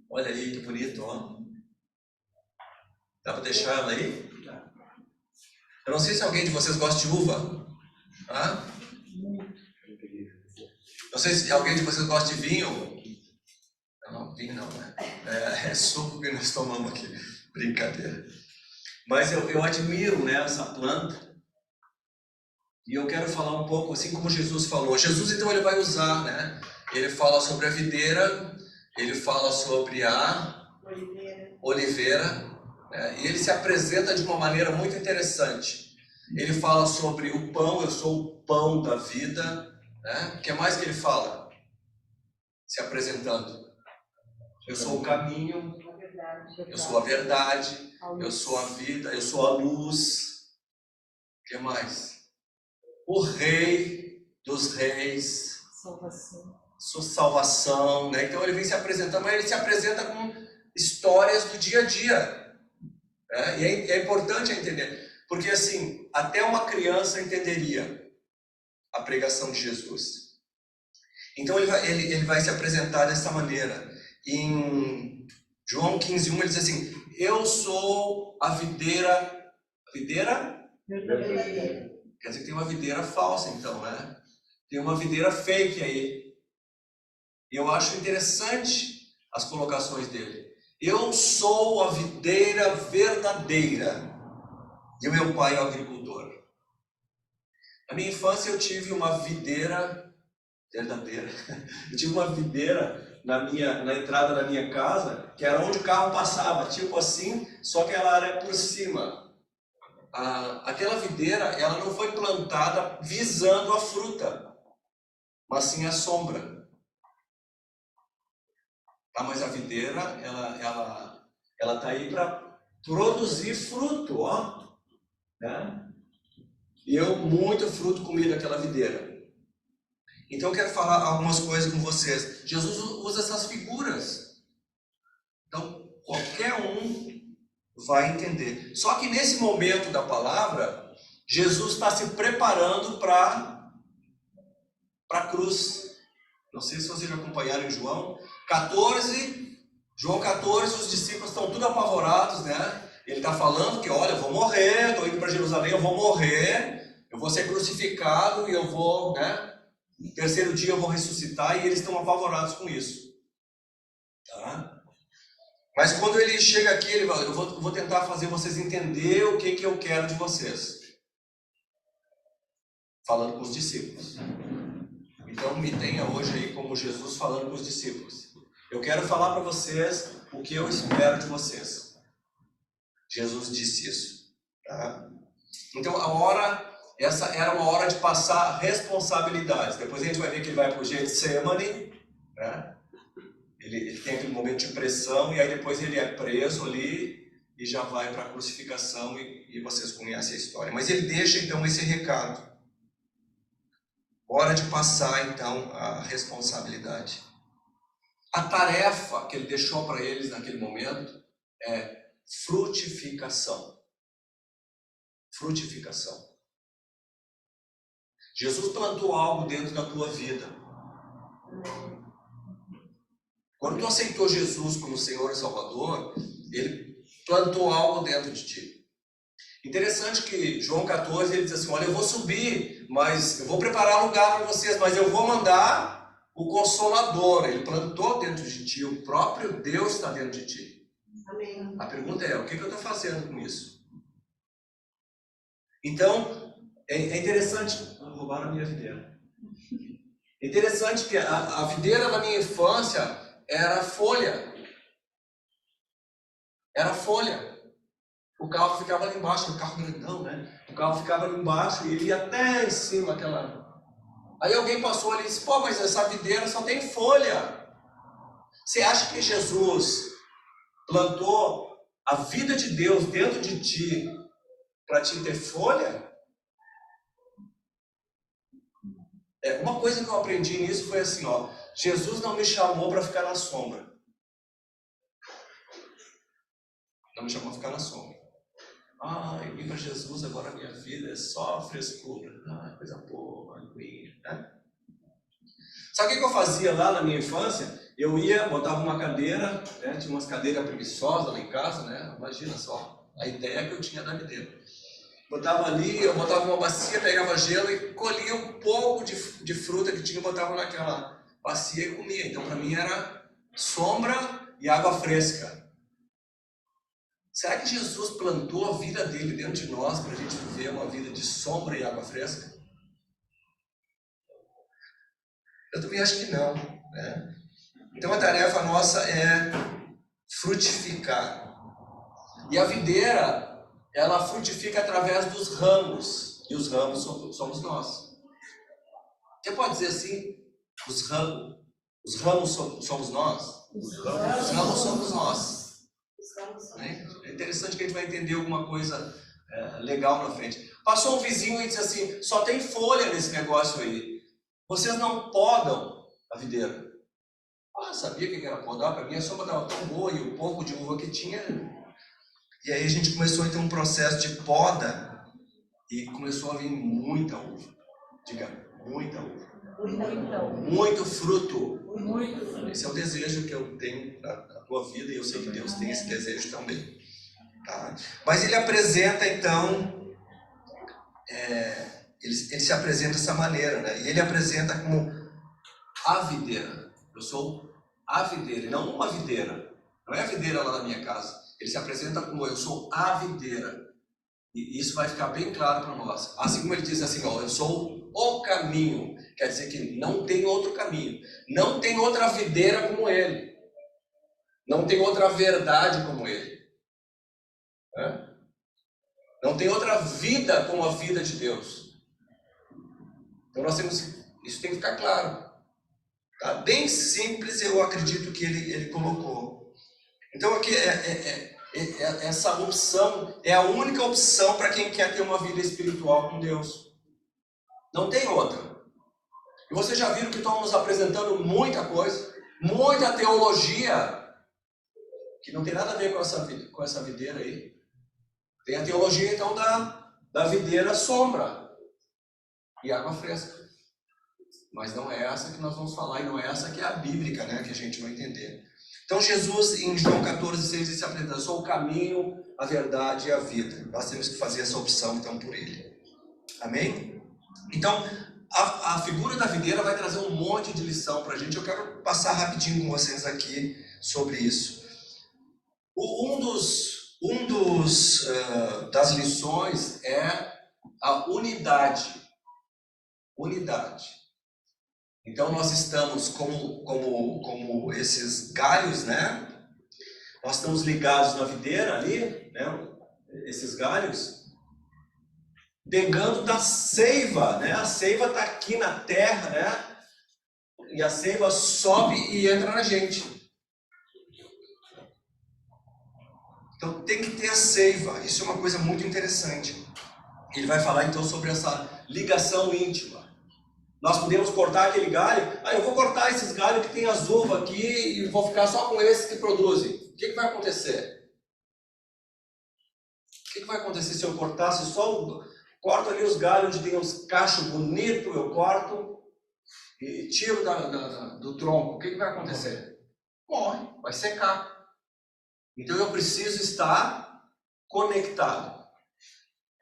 [SPEAKER 5] Olha aí que bonito, ó. Dá para deixar ela aí? Eu não sei se alguém de vocês gosta de uva. Hã? Não sei se alguém de vocês gosta de vinho. Não, vinho não, né? É suco que nós tomamos aqui. Brincadeira. Mas eu admiro, né, essa planta. E eu quero falar um pouco, assim como Jesus falou. Jesus, então, ele vai usar, né? Ele fala sobre a videira, ele fala sobre a oliveira, né? E ele se apresenta de uma maneira muito interessante. Ele fala sobre o pão, eu sou o pão da vida, né? O que mais que ele fala? Se apresentando. Eu sou o caminho, eu sou a verdade, eu sou a vida, eu sou a luz. O que mais? O rei dos reis. Sua salvação, né? Então ele vem se apresentando, mas ele se apresenta com histórias do dia a dia. Né? E é importante entender, porque assim, até uma criança entenderia a pregação de Jesus. Então ele vai se apresentar dessa maneira. Em João 15:1 ele diz assim: eu sou a videira. A videira? Verdadeira. Quer dizer que tem uma videira falsa, então, né? Tem uma videira fake aí. E eu acho interessante as colocações dele. Eu sou a videira verdadeira e o meu pai é o agricultor. Na minha infância eu tive uma videira verdadeira. Eu tive uma videira na entrada da minha casa, que era onde o carro passava, tipo assim, só que ela era por cima. Aquela videira, ela não foi plantada visando a fruta, mas sim a sombra. Ah, mas a videira, ela tá aí para produzir fruto, ó. Né? E eu muito fruto comi daquela videira. Então eu quero falar algumas coisas com vocês. Jesus usa essas figuras. Então qualquer um vai entender. Só que nesse momento da palavra, Jesus está se preparando para a cruz. Não sei se vocês já acompanharam em João 14. João 14, os discípulos estão tudo apavorados, né? Ele está falando que, olha, eu vou morrer, estou indo para Jerusalém, eu vou morrer, eu vou ser crucificado e eu vou, né? No terceiro dia eu vou ressuscitar, e eles estão apavorados com isso. Tá? Mas quando ele chega aqui, ele fala, eu vou tentar fazer vocês entender o que eu quero de vocês. Falando com os discípulos. Então me tenha hoje aí como Jesus falando com os discípulos. Eu quero falar para vocês o que eu espero de vocês. Jesus disse isso. Tá? Então essa era uma hora de passar responsabilidades. Depois a gente vai ver que ele vai para o Getsemane, né? Ele tem aquele momento de pressão, e aí depois ele é preso ali e já vai para a crucificação, e vocês conhecem a história. Mas ele deixa então esse recado. Hora de passar então a responsabilidade. A tarefa que ele deixou para eles naquele momento é frutificação. Frutificação. Jesus plantou algo dentro da tua vida. Quando tu aceitou Jesus como Senhor e Salvador, ele plantou algo dentro de ti. Interessante que João 14, ele diz assim, olha, eu vou subir, mas eu vou preparar lugar para vocês, mas eu vou mandar o Consolador. Ele plantou dentro de ti, o próprio Deus está dentro de ti.
[SPEAKER 4] Amém.
[SPEAKER 5] A pergunta é, o que eu estou fazendo com isso? Então, é interessante... Roubaram a minha videira. É interessante que a videira da minha infância era folha. Era folha. O carro ficava ali embaixo, o carro grandão, né? O carro ficava ali embaixo e ele ia até em cima aquela... Aí alguém passou ali e disse, pô, mas essa videira só tem folha. Você acha que Jesus plantou a vida de Deus dentro de ti para te ter folha? Uma coisa que eu aprendi nisso foi assim, ó, Jesus não me chamou para ficar na sombra. Não me chamou para ficar na sombra. Eu vim para Jesus, agora a minha vida é só frescura. Coisa boa, aguinha, né? Sabe o que eu fazia lá na minha infância? Eu ia, botava uma cadeira, né? Tinha umas cadeiras preguiçosas lá em casa, né? Imagina só, a ideia que eu tinha da videira. Botava ali, eu botava uma bacia, pegava gelo e colhia um pouco de fruta que tinha, botava naquela bacia e comia. Então para mim era sombra e água fresca. Será que Jesus plantou a vida dele dentro de nós para a gente viver uma vida de sombra e água fresca? Eu também acho que não, né? Então a tarefa nossa é frutificar. E a videira, ela frutifica através dos ramos, e os ramos somos nós. Você pode dizer assim, os ramos somos nós? Os ramos somos nós. É interessante que a gente vai entender alguma coisa legal na frente. Passou um vizinho e disse assim, só tem folha nesse negócio aí. Vocês não podam a videira. Sabia que era podar? Para mim a sombra estava tão boa e o pouco de uva que tinha. E aí a gente começou a ter um processo de poda e começou a vir muita uva. Diga, muita uva. Muito fruto. Esse é o desejo que eu tenho na tua vida, e eu sei que Deus tem esse desejo também. Tá? Mas ele apresenta então, ele se apresenta dessa maneira, né? E ele apresenta como a videira. Eu sou a videira, e não uma videira. Não é a videira lá na minha casa. Ele se apresenta como eu sou a videira. E isso vai ficar bem claro para nós. Assim como ele diz assim, ó, eu sou o caminho. Quer dizer que não tem outro caminho. Não tem outra videira como ele. Não tem outra verdade como ele. Não tem outra vida como a vida de Deus. Então nós temos... Isso tem que ficar claro. Tá? Bem simples, eu acredito que ele colocou. Então aqui essa opção é a única opção para quem quer ter uma vida espiritual com Deus. Não tem outra. E vocês já viram que estão nos apresentando muita coisa, muita teologia, que não tem nada a ver com essa videira aí. Tem a teologia, então, da videira sombra e água fresca. Mas não é essa que nós vamos falar, e não é essa que é a bíblica, né, que a gente vai entender. Então, Jesus, em João 14,6, ele se apresenta: eu sou o caminho, a verdade e a vida. Nós temos que fazer essa opção, então, por ele. Amém? Então, a figura da videira vai trazer um monte de lição para a gente. Eu quero passar rapidinho com vocês aqui sobre isso. Das lições é a unidade. Unidade. Então nós estamos como esses galhos, né? Nós estamos ligados na videira ali, né? Esses galhos, pegando da seiva, né? A seiva está aqui na terra, né? E a seiva sobe e entra na gente. Então tem que ter a seiva, isso é uma coisa muito interessante. Ele vai falar então sobre essa ligação íntima. Nós podemos cortar aquele galho, eu vou cortar esses galhos que tem as uvas aqui e vou ficar só com esses que produzem. O que vai acontecer? O que vai acontecer se eu cortasse só, corto ali os galhos onde tem uns cachos bonitos, eu corto e tiro do tronco, o que vai acontecer? Morre, vai secar. Então eu preciso estar conectado.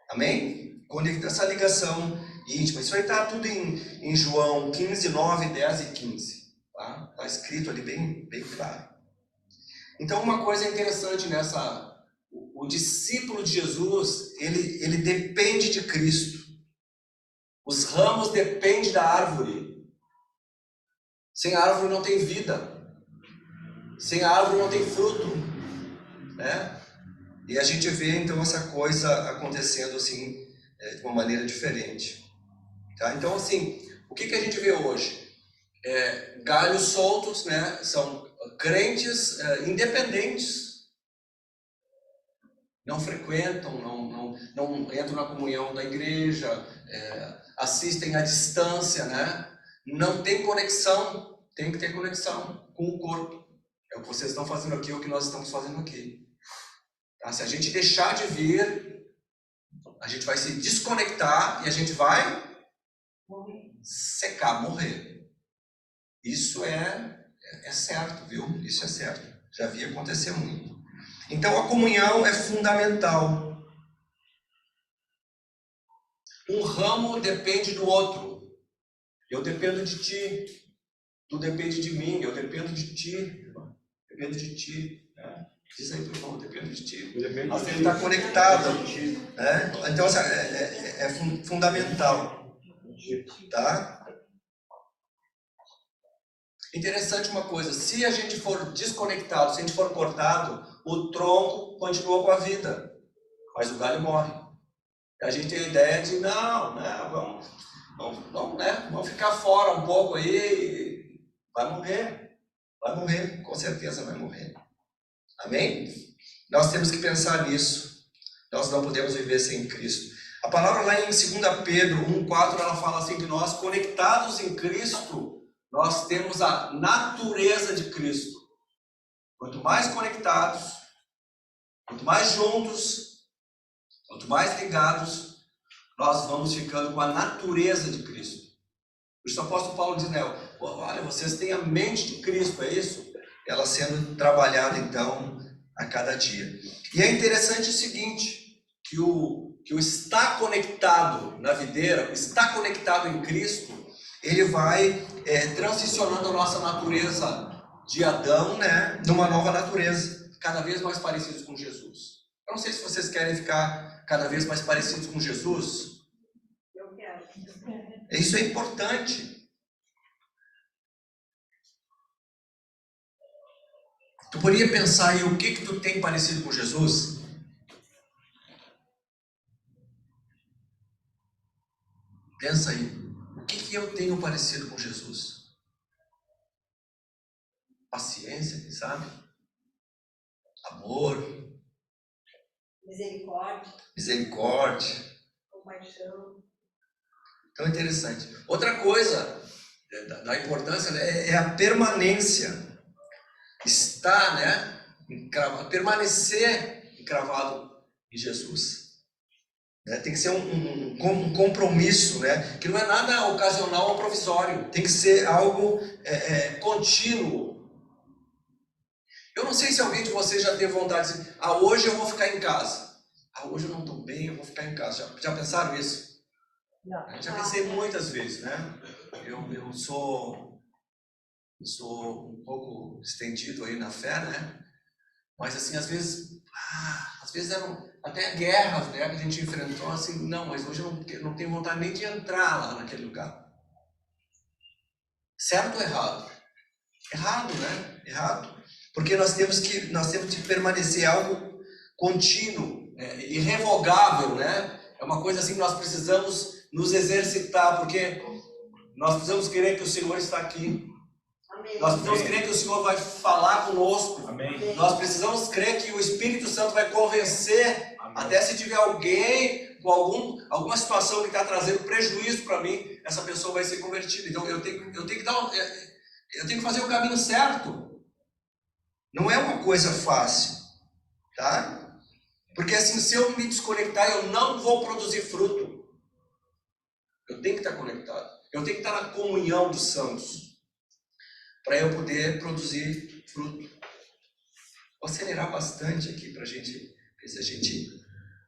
[SPEAKER 5] Amém? Conectar essa ligação íntima. Isso aí está tudo em João 15, 9, 10 e 15. Tá? Está escrito ali bem claro. Então uma coisa interessante nessa... O discípulo de Jesus, ele depende de Cristo. Os ramos dependem da árvore. Sem a árvore não tem vida. Sem a árvore não tem fruto. Né? E a gente vê então essa coisa acontecendo assim de uma maneira diferente, tá? Então assim, o que a gente vê hoje? Galhos soltos, né? São crentes independentes, não frequentam, não entram na comunhão da igreja, assistem à distância, né? Não tem conexão. Tem que ter conexão com o corpo. É o que vocês estão fazendo aqui, é o que nós estamos fazendo aqui. Tá? Se a gente deixar de vir, a gente vai se desconectar e a gente vai secar, morrer. Isso é certo, viu? Isso é certo. Já vi acontecer muito. Então a comunhão é fundamental. Um ramo depende do outro. Eu dependo de ti. Tu depende de mim. Eu dependo de ti. Dependo de ti. Né? Diz aí pro irmão, depende de ti. Nós temos que estar conectado. Né? Então é fundamental. Tá? Interessante uma coisa, se a gente for desconectado, se a gente for cortado, o tronco continua com a vida, mas o galho morre. A gente tem a ideia de, vamos ficar fora um pouco aí, vai morrer, com certeza vai morrer. Amém? Nós temos que pensar nisso. Nós não podemos viver sem Cristo. A palavra lá em 2 Pedro 1,4, ela fala assim que nós, conectados em Cristo, nós temos a natureza de Cristo. Quanto mais conectados, quanto mais juntos, quanto mais ligados, nós vamos ficando com a natureza de Cristo. Por isso o apóstolo Paulo diz, olha, vocês têm a mente de Cristo, é isso? Ela sendo trabalhada, então, a cada dia. E é interessante o seguinte, que o estar conectado na videira, o estar conectado em Cristo, ele vai transicionando a nossa natureza de Adão, né, numa nova natureza, cada vez mais parecidos com Jesus. Eu não sei se vocês querem ficar cada vez mais parecidos com Jesus.
[SPEAKER 4] Eu quero.
[SPEAKER 5] Isso é importante. Tu poderia pensar aí o que tu tem parecido com Jesus? Pensa aí. O que eu tenho parecido com Jesus? paciência, quem sabe? Amor, misericórdia.
[SPEAKER 4] compaixão.
[SPEAKER 5] Então é interessante. Outra coisa da importância, né, é a permanência. Estar, né, permanecer encravado em Jesus. Né? Tem que ser um compromisso, né, que não é nada ocasional ou provisório. Tem que ser algo contínuo. Eu não sei se alguém de vocês já teve vontade de dizer, hoje eu vou ficar em casa. Hoje eu não estou bem, eu vou ficar em casa. Já pensaram isso?
[SPEAKER 4] Não.
[SPEAKER 5] Já pensei muitas vezes, né? Eu sou um pouco estendido aí na fé, né? Mas assim, às vezes eram até guerras, né, que a gente enfrentou, assim, não, mas hoje eu não tenho vontade nem de entrar lá naquele lugar. Certo ou errado? Errado, né? Errado. Porque nós temos que permanecer algo contínuo, irrevogável, né? É uma coisa assim que nós precisamos nos exercitar, porque nós precisamos crer que o Senhor está aqui.
[SPEAKER 4] Amém.
[SPEAKER 5] Nós precisamos crer que o Senhor vai falar conosco.
[SPEAKER 1] Amém.
[SPEAKER 5] Nós precisamos crer que o Espírito Santo vai convencer.
[SPEAKER 1] Amém.
[SPEAKER 5] Até se tiver alguém com alguma situação que está trazendo prejuízo para mim, essa pessoa vai ser convertida. Então eu tenho que fazer o caminho certo. Não é uma coisa fácil, tá? Porque assim, se eu me desconectar, eu não vou produzir fruto. Eu tenho que estar conectado. Eu tenho que estar na comunhão dos santos para eu poder produzir fruto. Vou acelerar bastante aqui para a gente ver se a gente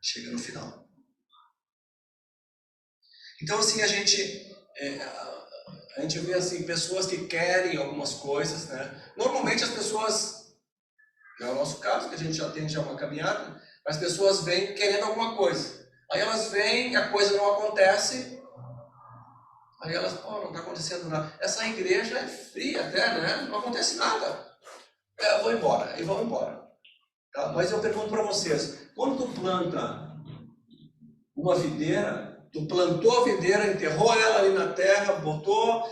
[SPEAKER 5] chega no final. Então assim, a gente vê assim, pessoas que querem algumas coisas, né? Normalmente as pessoas, não é o nosso caso, que a gente já tem uma caminhada, mas as pessoas vêm querendo alguma coisa. Aí elas vêm, a coisa não acontece, aí elas, não está acontecendo nada. Essa igreja é fria até, né? Não acontece nada. Eu vou embora, e vão embora. Tá? Mas eu pergunto para vocês, quando tu planta uma videira, tu plantou a videira, enterrou ela ali na terra, botou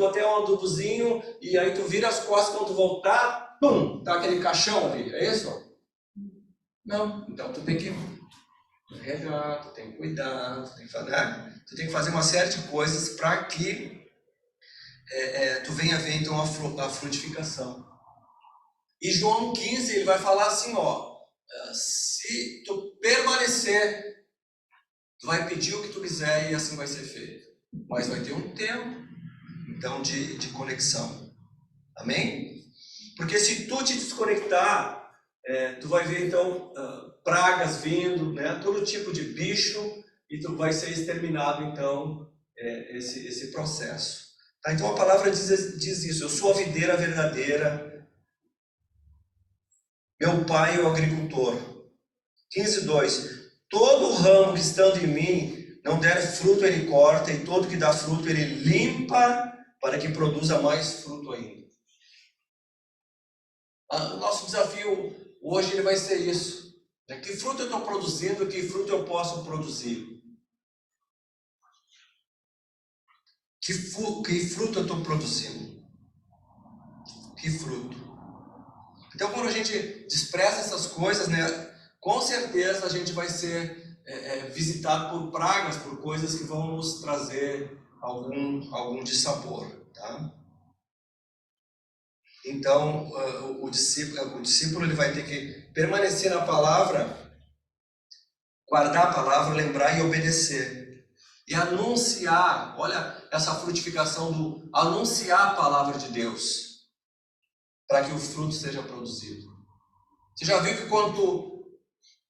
[SPEAKER 5] até um adubozinho, e aí tu vira as costas, quando tu voltar, pum, tá aquele caixão ali, é isso? Não, então tu tem que regar, tu tem que cuidar, tu tem que fazer uma série de coisas para que tu venha ver então a frutificação. E João 15, ele vai falar assim, se tu permanecer, tu vai pedir o que tu quiser e assim vai ser feito. Mas vai ter um tempo, então, de conexão. Amém? Porque se tu te desconectar, tu vai ver então pragas vindo, né? Todo tipo de bicho, e tu vai ser exterminado então esse processo. Tá? Então a palavra diz isso, eu sou a videira verdadeira, meu pai é o agricultor. 15:2, todo ramo que estando em mim não der fruto ele corta, e todo que dá fruto ele limpa, para que produza mais fruto ainda. O nosso desafio hoje ele vai ser isso. Que fruto eu estou produzindo, que fruto eu posso produzir? Que fruto eu estou produzindo? Que fruto? Então, quando a gente despreza essas coisas, né, com certeza a gente vai ser visitado por pragas, por coisas que vão nos trazer algum dissabor, tá? Então, o discípulo ele vai ter que permanecer na palavra, guardar a palavra, lembrar e obedecer. E anunciar, olha essa frutificação do anunciar a palavra de Deus, para que o fruto seja produzido. Você já viu que quando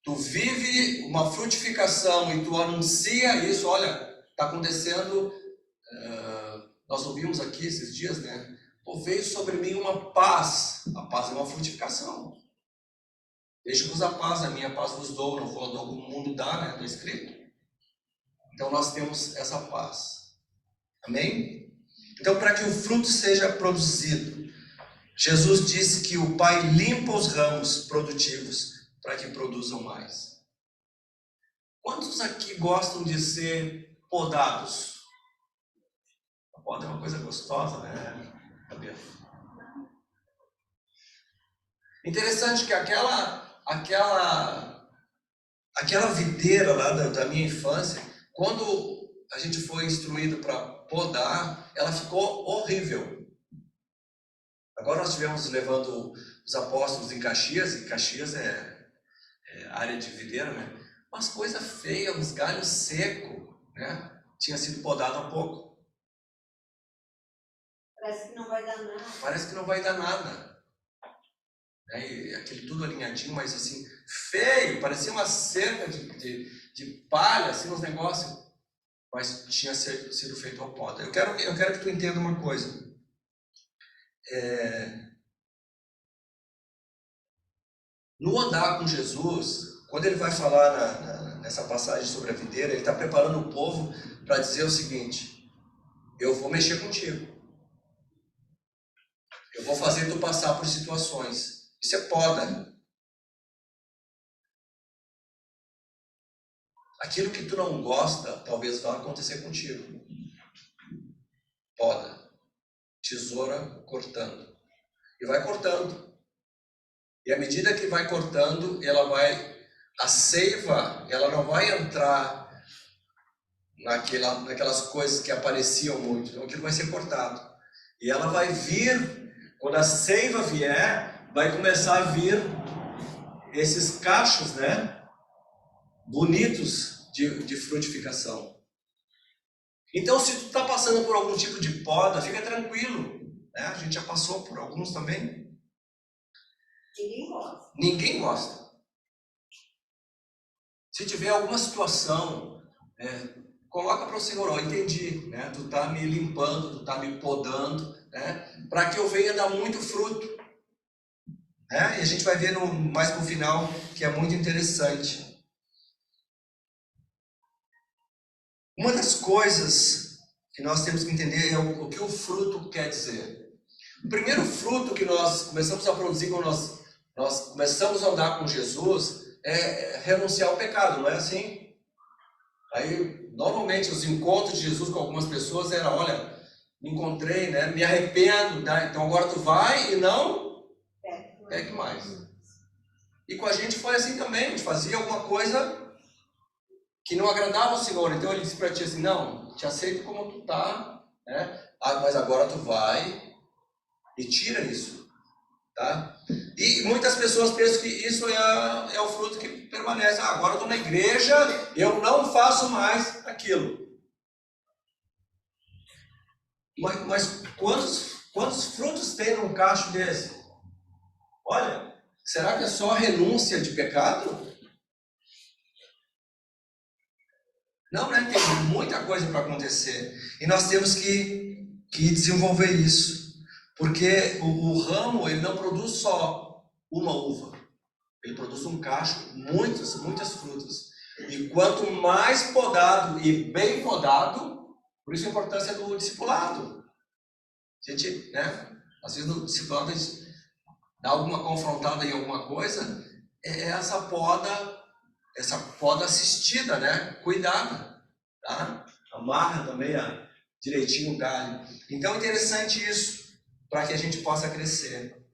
[SPEAKER 5] tu vive uma frutificação e tu anuncia isso, olha, está acontecendo, nós ouvimos aqui esses dias, né? Veio sobre mim uma paz. A paz é uma frutificação. Deixo-vos a paz, a minha paz vos dou, não vou dar como o mundo dá, né? Está escrito. Então nós temos essa paz. Amém? Então, para que o fruto seja produzido, Jesus disse que o Pai limpa os ramos produtivos para que produzam mais. Quantos aqui gostam de ser podados? A poda é uma coisa gostosa, né? Interessante que aquela videira lá da minha infância, quando a gente foi instruído para podar, ela ficou horrível. Agora nós estivemos levando os apóstolos em Caxias, e Caxias é área de videira, né? Umas coisas feias, uns galhos secos, né? Tinha sido podado há pouco.
[SPEAKER 4] Parece que não vai dar nada.
[SPEAKER 5] Parece que não vai dar nada. E aquele tudo alinhadinho, mas assim, feio, parecia uma cerca de palha, assim, uns negócios. Mas tinha sido feito ao poda. Eu quero que tu entenda uma coisa. No andar com Jesus, quando ele vai falar nessa passagem sobre a videira, ele está preparando o povo para dizer o seguinte: eu vou mexer contigo. Eu vou fazer tu passar por situações. Isso é poda. Aquilo que tu não gosta, talvez vá acontecer contigo. Poda. Tesoura cortando. E vai cortando. E à medida que vai cortando, a seiva, ela não vai entrar naquelas coisas que apareciam muito. Então aquilo vai ser cortado. E ela vai vir, quando a seiva vier, vai começar a vir esses cachos, né? Bonitos de frutificação. Então, se tu está passando por algum tipo de poda, fica tranquilo, né? A gente já passou por alguns também.
[SPEAKER 4] Ninguém gosta.
[SPEAKER 5] Ninguém gosta. Se tiver alguma situação, coloca para o Senhor: eu entendi, né? Tu está me limpando, tu está me podando, né? Para que eu venha dar muito fruto, né? E a gente vai ver mais para o final, que é muito interessante. Uma das coisas que nós temos que entender é o que o fruto quer dizer. O primeiro fruto que nós começamos a produzir quando nós começamos a andar com Jesus é renunciar ao pecado, não é assim? Aí, normalmente, os encontros de Jesus com algumas pessoas era: olha, me encontrei, né? Me arrependo, né? Então agora tu vai e não peque mais. E com a gente foi assim também. A gente fazia alguma coisa que não agradava ao Senhor. Então ele disse para ti assim: não, te aceito como tu tá, né? Mas agora tu vai e tira isso, tá? E muitas pessoas pensam que isso é o fruto que permanece. Agora eu estou na igreja, eu não faço mais aquilo. Mas quantos frutos tem num cacho desse? Olha, será que é só renúncia de pecado? Não, né? Tem muita coisa para acontecer. E nós temos que desenvolver isso. Porque o ramo, ele não produz só uma uva. Ele produz um cacho, muitas frutas. E quanto mais podado e bem podado, por isso a importância do discipulado. A gente, né? Às vezes no discipulado a gente dá alguma confrontada em alguma coisa, é essa poda assistida, né? Cuidada, tá? Amarra também direitinho o galho. Então é interessante isso, para que a gente possa crescer.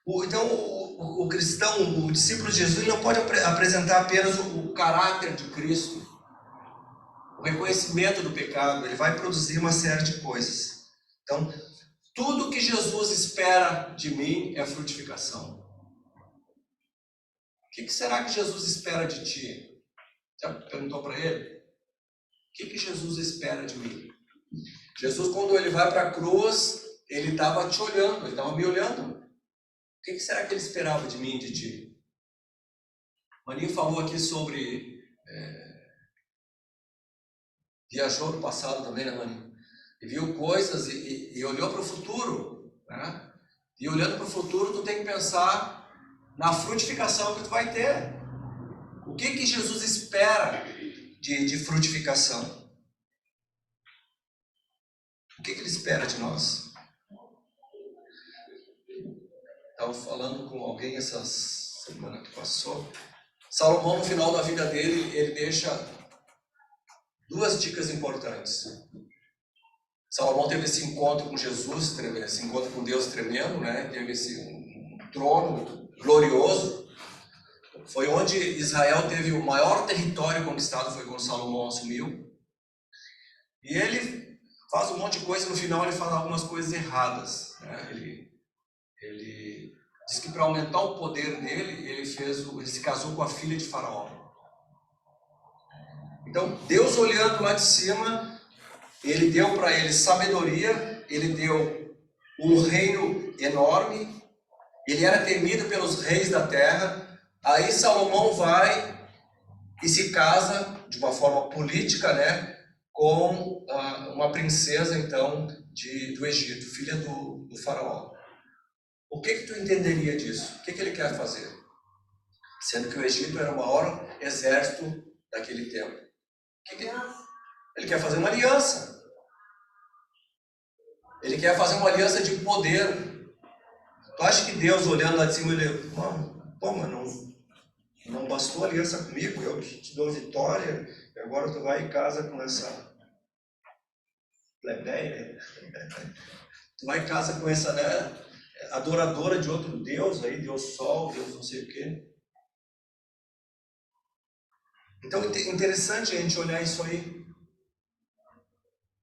[SPEAKER 5] Então o cristão, o discípulo de Jesus, não pode apresentar apenas o caráter de Cristo, o reconhecimento do pecado. Ele vai produzir uma série de coisas. Então, tudo que Jesus espera de mim é frutificação. O que será que Jesus espera de ti? Já perguntou para ele? O que Jesus espera de mim? Jesus, quando ele vai para a cruz, ele estava te olhando, ele estava me olhando. O que será que ele esperava de mim e de ti? Maninho falou aqui sobre... viajou no passado também, né, Maninho? E viu coisas e olhou para o futuro, né? E olhando para o futuro, tu tem que pensar na frutificação que tu vai ter. O que Jesus espera de frutificação? O que ele espera de nós? Estava falando com alguém essa semana que passou. Salomão, no final da vida dele, ele deixa 2 dicas importantes. Salomão teve esse encontro com Jesus, esse encontro com Deus tremendo, né? Teve esse um trono glorioso. Foi onde Israel teve o maior território conquistado, foi quando Salomão assumiu. E ele faz um monte de coisa, no final ele fala algumas coisas erradas, né? Ele diz que para aumentar o poder dele, ele se casou com a filha de Faraó. Então, Deus olhando lá de cima, ele deu para ele sabedoria, ele deu um reino enorme, ele era temido pelos reis da terra. Aí Salomão vai e se casa de uma forma política, né, com uma princesa, então, do Egito, filha do faraó. O que tu entenderia disso? O que ele quer fazer? Sendo que o Egito era o maior exército daquele tempo. Ele quer fazer uma aliança. Ele quer fazer uma aliança de poder. Tu acha que Deus, olhando lá de cima, ele... Pô, mas não bastou a aliança comigo, eu te dou vitória, e agora tu vai em casa com essa plebeia. Tu vai em casa com essa, né, adoradora de outro Deus, aí, Deus Sol, Deus não sei o quê. Então é interessante a gente olhar isso aí.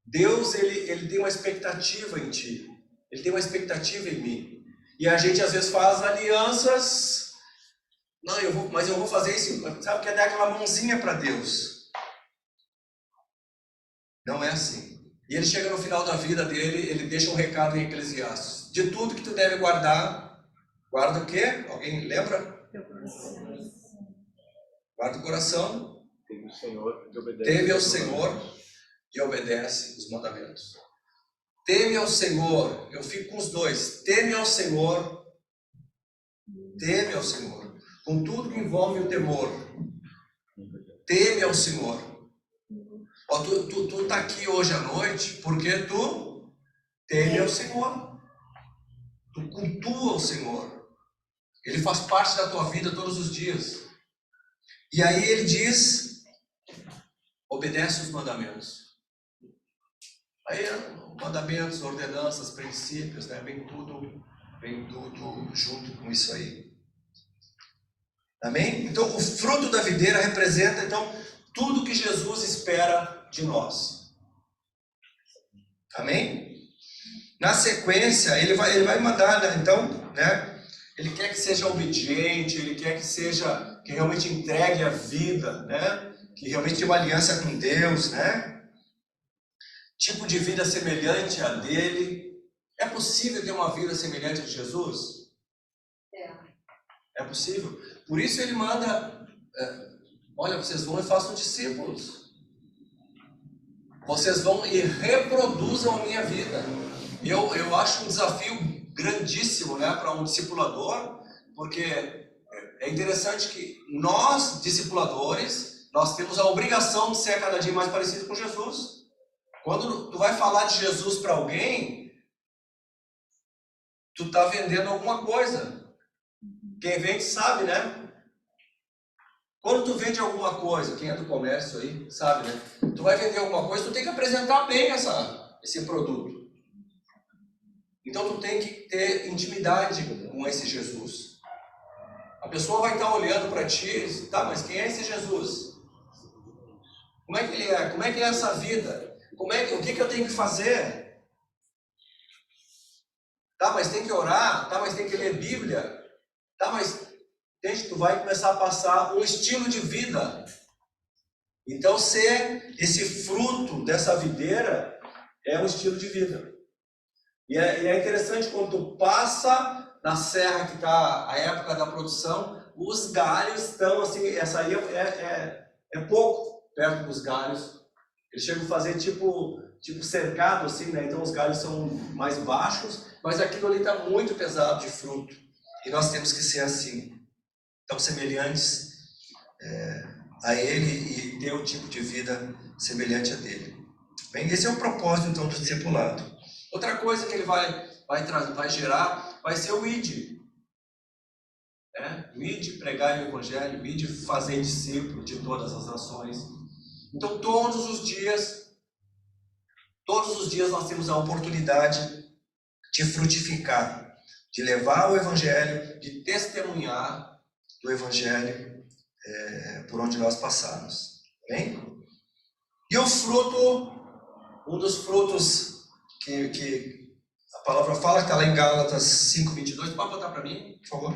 [SPEAKER 5] Deus, ele tem uma expectativa em ti, ele tem uma expectativa em mim. E a gente às vezes faz alianças, não, mas eu vou fazer isso, sabe, quer dar aquela mãozinha para Deus. Não é assim. E ele chega no final da vida dele, ele deixa um recado em Eclesiastes. De tudo que tu deve guardar, guarda o quê? Alguém lembra? Guarda o coração.
[SPEAKER 1] Teme o Senhor e obedece.
[SPEAKER 5] Teme ao Senhor e obedece os mandamentos. Teme ao Senhor, eu fico com os dois. Teme ao Senhor, com tudo que envolve o temor. Teme ao Senhor. Ó, tu tá aqui hoje à noite porque tu teme ao Senhor. Tu cultua o Senhor. Ele faz parte da tua vida todos os dias. E aí ele diz, obedece os mandamentos. Aí, mandamentos, ordenanças, princípios, né? Vem tudo junto com isso aí. Amém? Então, o fruto da videira representa, então, tudo que Jesus espera de nós. Amém? Na sequência, ele vai mandar, né? Então, né? Ele quer que seja obediente, ele quer que realmente entregue a vida, né? Que realmente tenha uma aliança com Deus, né? Tipo de vida semelhante à dele. É possível ter uma vida semelhante a de Jesus? É possível. Por isso ele manda, olha, vocês vão e façam discípulos. Vocês vão e reproduzam a minha vida. Eu acho um desafio grandíssimo, né, para um discipulador, porque é interessante que nós, discipuladores, nós temos a obrigação de ser cada dia mais parecido com Jesus. Quando tu vai falar de Jesus para alguém, tu tá vendendo alguma coisa. Quem vende sabe, né? Quando tu vende alguma coisa, quem é do comércio aí sabe, né? Tu vai vender alguma coisa, tu tem que apresentar bem esse produto. Então tu tem que ter intimidade com esse Jesus. A pessoa vai estar olhando para ti e diz, tá, mas quem é esse Jesus? Como é que ele é? Como é que é essa vida? O que eu tenho que fazer? Tá, mas tem que orar? Tá, mas tem que ler Bíblia? Tá, mas tu vai começar a passar um estilo de vida. Então, ser esse fruto dessa videira é um estilo de vida. E é interessante quando tu passa na serra que está a época da produção, os galhos estão assim, essa aí é pouco perto dos galhos. Eles chegam a fazer tipo cercado assim, né? Então os galhos são mais baixos, mas aquilo ali está muito pesado de fruto. E nós temos que ser assim. Então, semelhantes a ele e ter um tipo de vida semelhante a dele. Bem, esse é o propósito, então, do discipulado. Outra coisa que ele vai gerar vai ser o ID. O ID, pregar o evangelho, o ID, fazer discípulo de todas as nações. Então, todos os dias, Todos os dias nós temos a oportunidade de frutificar, de levar o Evangelho, de testemunhar do Evangelho por onde nós passamos. Amém? E o fruto, um dos frutos que a palavra fala, que está lá em Gálatas 5:22, pode botar para mim, por favor?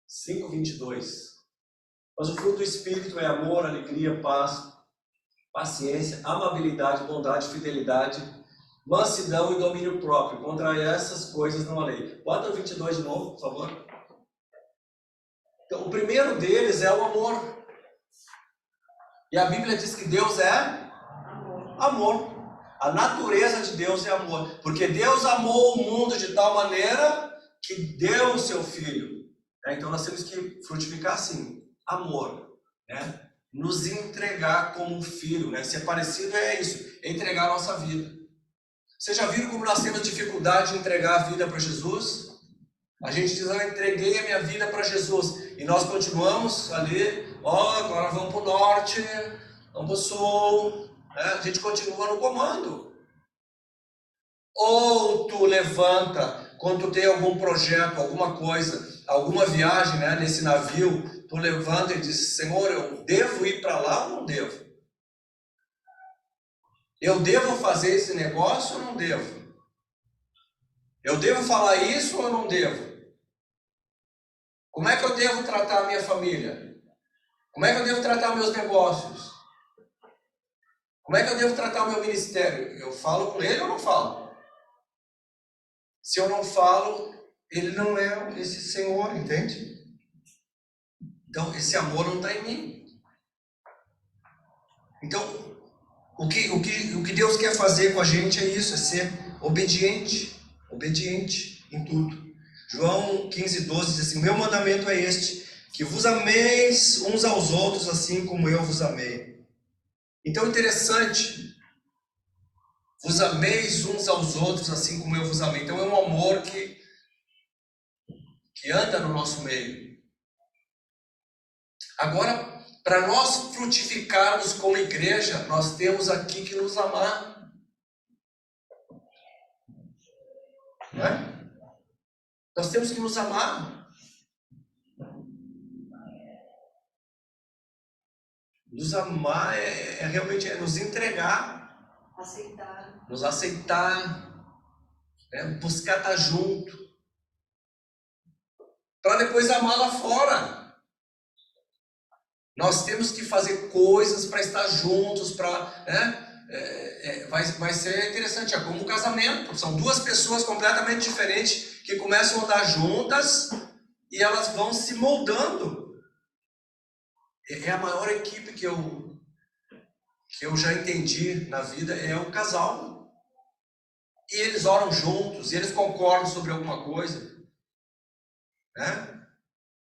[SPEAKER 5] 5:22. Mas o fruto do Espírito é amor, alegria, paz, paciência, amabilidade, bondade, fidelidade, mansidão e domínio próprio. Contra essas coisas não há lei. Bota o 22 de novo, por favor. Então, o primeiro deles é o amor. E a Bíblia diz que Deus é amor. A natureza de Deus é amor. Porque Deus amou o mundo de tal maneira que deu o seu Filho. Então nós temos que frutificar assim, amor, né? Nos entregar como filho, né? Ser parecido é isso, é entregar a nossa vida. Vocês já viram como nós temos dificuldade de entregar a vida para Jesus? A gente diz, eu entreguei a minha vida para Jesus, e nós continuamos ali, agora vamos para o norte, vamos para o sul, né? A gente continua no comando. Ou tu levanta, quando tu tem algum projeto, alguma coisa, alguma viagem, né, nesse navio, tu levanta e diz, Senhor, eu devo ir para lá ou não devo? Eu devo fazer esse negócio ou não devo? Eu devo falar isso ou não devo? Como é que eu devo tratar a minha família? Como é que eu devo tratar meus negócios? Como é que eu devo tratar o meu ministério? Eu falo com ele ou não falo? Se eu não falo, ele não é esse Senhor, entende? Então, esse amor não está em mim. Então, o que Deus quer fazer com a gente é isso, é ser obediente em tudo. João 15:12 diz assim, meu mandamento é este, que vos ameis uns aos outros assim como eu vos amei. Então, interessante, vos ameis uns aos outros assim como eu vos amei. Então, é um amor que anda no nosso meio. Agora, para nós frutificarmos como igreja, nós temos aqui que nos amar. Não é? Nós temos que nos amar. Nos amar é realmente nos entregar.
[SPEAKER 4] Aceitar.
[SPEAKER 5] Nos aceitar. Buscar estar junto. Para depois amar lá fora. Nós temos que fazer coisas para estar juntos, vai ser interessante, é como um casamento. São duas pessoas completamente diferentes que começam a andar juntas e elas vão se moldando. É a maior equipe que eu já entendi na vida, é o casal. E eles oram juntos, e eles concordam sobre alguma coisa, né?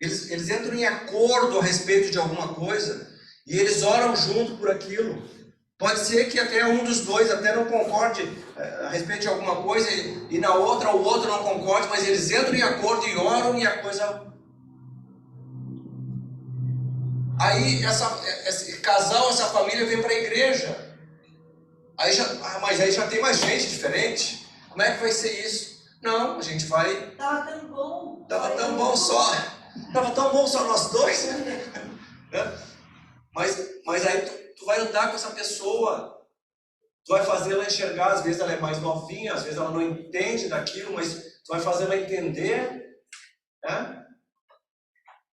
[SPEAKER 5] Eles entram em acordo a respeito de alguma coisa e eles oram junto por aquilo. Pode ser que até um dos dois até não concorde a respeito de alguma coisa e na outra o outro não concorde, mas eles entram em acordo e oram e a coisa... Aí esse casal, essa família vem para a igreja. Mas aí já tem mais gente diferente. Como é que vai ser isso? Não, a gente vai...
[SPEAKER 4] Tava tão bom.
[SPEAKER 5] Tava tão bom só nós dois, né? Mas aí tu vai andar com essa pessoa, tu vai fazer ela enxergar, às vezes ela é mais novinha, às vezes ela não entende daquilo, mas tu vai fazer ela entender, né?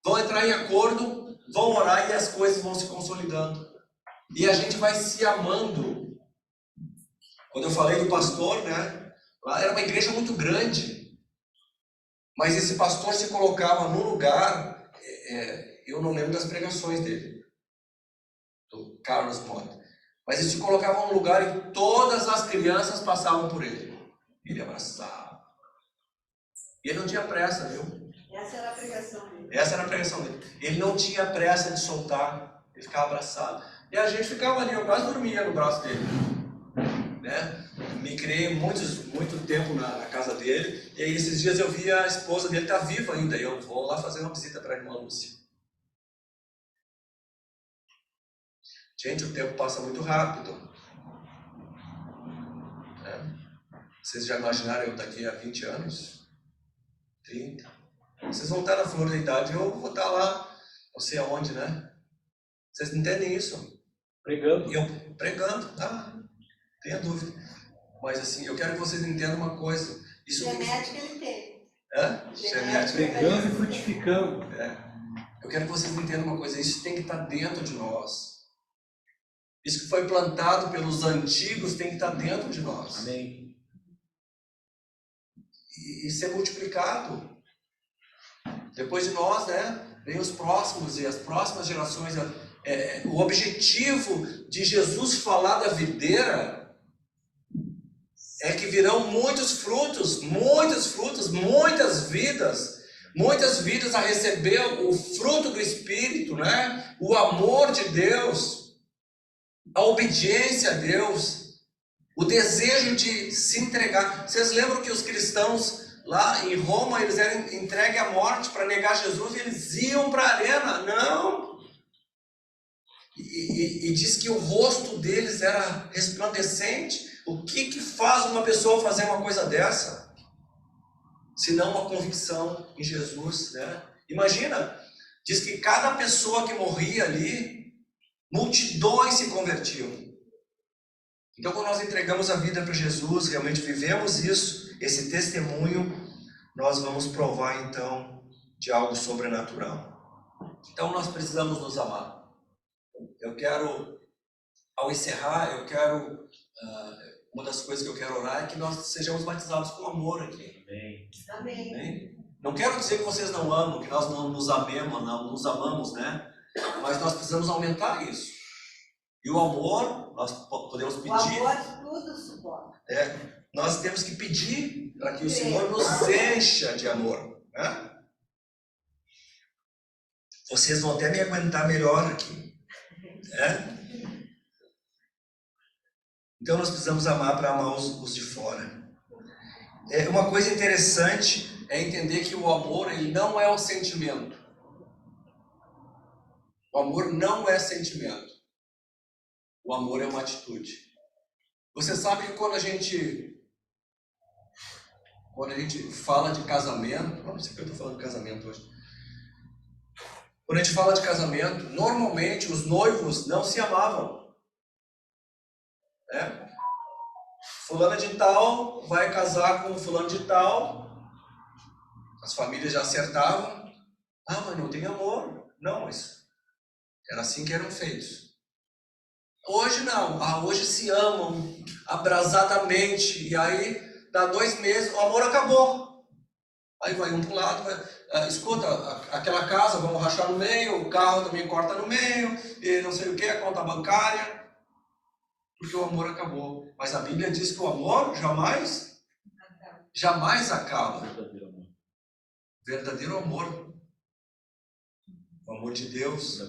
[SPEAKER 5] Vão entrar em acordo, vão orar e as coisas vão se consolidando. E a gente vai se amando. Quando eu falei do pastor, né? Lá era uma igreja muito grande. Mas esse pastor se colocava num lugar, eu não lembro das pregações dele, do Carlos Mota, mas ele se colocava num lugar e todas as crianças passavam por ele. Ele abraçava. E ele não tinha pressa, viu?
[SPEAKER 4] Essa era a pregação dele.
[SPEAKER 5] Essa era a pregação dele. Ele não tinha pressa de soltar, ele ficava abraçado. E a gente ficava ali, eu quase dormia no braço dele, né? Me criei muito tempo na casa dele, e aí esses dias eu vi a esposa dele tá viva ainda, e eu vou lá fazer uma visita para a irmã Lúcia. Gente, o tempo passa muito rápido. Né? Vocês já imaginaram eu daqui a 20 anos? 30? Vocês vão estar na flor da idade, eu vou estar lá, não sei aonde, né? Vocês entendem isso?
[SPEAKER 1] Pregando.
[SPEAKER 5] Eu pregando, tenha dúvida. Mas assim, eu quero que vocês entendam uma coisa. Isso
[SPEAKER 4] Genética ele tem.
[SPEAKER 5] Genética.
[SPEAKER 1] Pregando e frutificando.
[SPEAKER 5] Eu quero que vocês entendam uma coisa. Isso tem que estar dentro de nós. Isso que foi plantado pelos antigos tem que estar dentro de nós.
[SPEAKER 1] Amém.
[SPEAKER 5] E ser multiplicado. Depois de nós, né? Vem os próximos e as próximas gerações. O objetivo de Jesus falar da videira é que virão muitas vidas a receber o fruto do Espírito, né? O amor de Deus, a obediência a Deus, o desejo de se entregar. Vocês lembram que os cristãos lá em Roma, eles eram entregues à morte para negar Jesus e eles iam para a arena? Não! E diz que o rosto deles era resplandecente. O que faz uma pessoa fazer uma coisa dessa? Se não uma convicção em Jesus, né? Imagina, diz que cada pessoa que morria ali, multidões se convertiam. Então, quando nós entregamos a vida para Jesus, realmente vivemos isso, esse testemunho, nós vamos provar então de algo sobrenatural. Então, nós precisamos nos amar. Eu quero, ao encerrar, uma das coisas que eu quero orar é que nós sejamos batizados com amor aqui.
[SPEAKER 1] Amém.
[SPEAKER 4] Amém.
[SPEAKER 5] Amém? Não quero dizer que vocês não amam, que nós não nos amamos, né? Mas nós precisamos aumentar isso. E o amor, nós podemos pedir.
[SPEAKER 4] O amor tudo suporta.
[SPEAKER 5] Nós temos que pedir para que o Senhor nos encha de amor. Né? Vocês vão até me aguentar melhor aqui. Então nós precisamos amar para amar os de fora. Uma coisa interessante é entender que o amor, ele não é um sentimento. O amor não é sentimento. O amor é uma atitude. Você sabe que quando a gente fala de casamento, não sei porque eu estou falando de casamento hoje. Quando a gente fala de casamento, normalmente os noivos não se amavam. Fulano de tal vai casar com fulano de tal. As famílias já acertavam. Mas não tem amor. Não, mas era assim que eram feitos. Hoje não. Hoje se amam abrasadamente. E aí, dá 2 meses, o amor acabou. Aí vai um para o lado, escuta, aquela casa, vamos rachar no meio, o carro também corta no meio, e não sei o que, a conta bancária. Porque o amor acabou. Mas a Bíblia diz que o amor jamais acaba. Verdadeiro amor. O amor de Deus.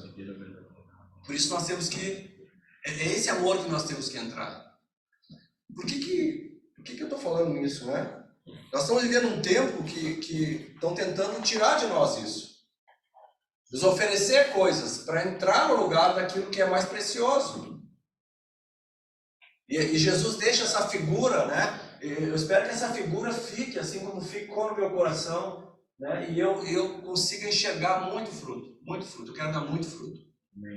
[SPEAKER 5] Por isso nós temos que... É esse amor que nós temos que entrar. Por que eu estou falando isso, né? Nós estamos vivendo um tempo que estão tentando tirar de nós isso. Nos oferecer coisas para entrar no lugar daquilo que é mais precioso. E Jesus deixa essa figura, né? Eu espero que essa figura fique assim como ficou no meu coração, né? E eu consiga enxergar muito fruto. Eu quero dar muito fruto.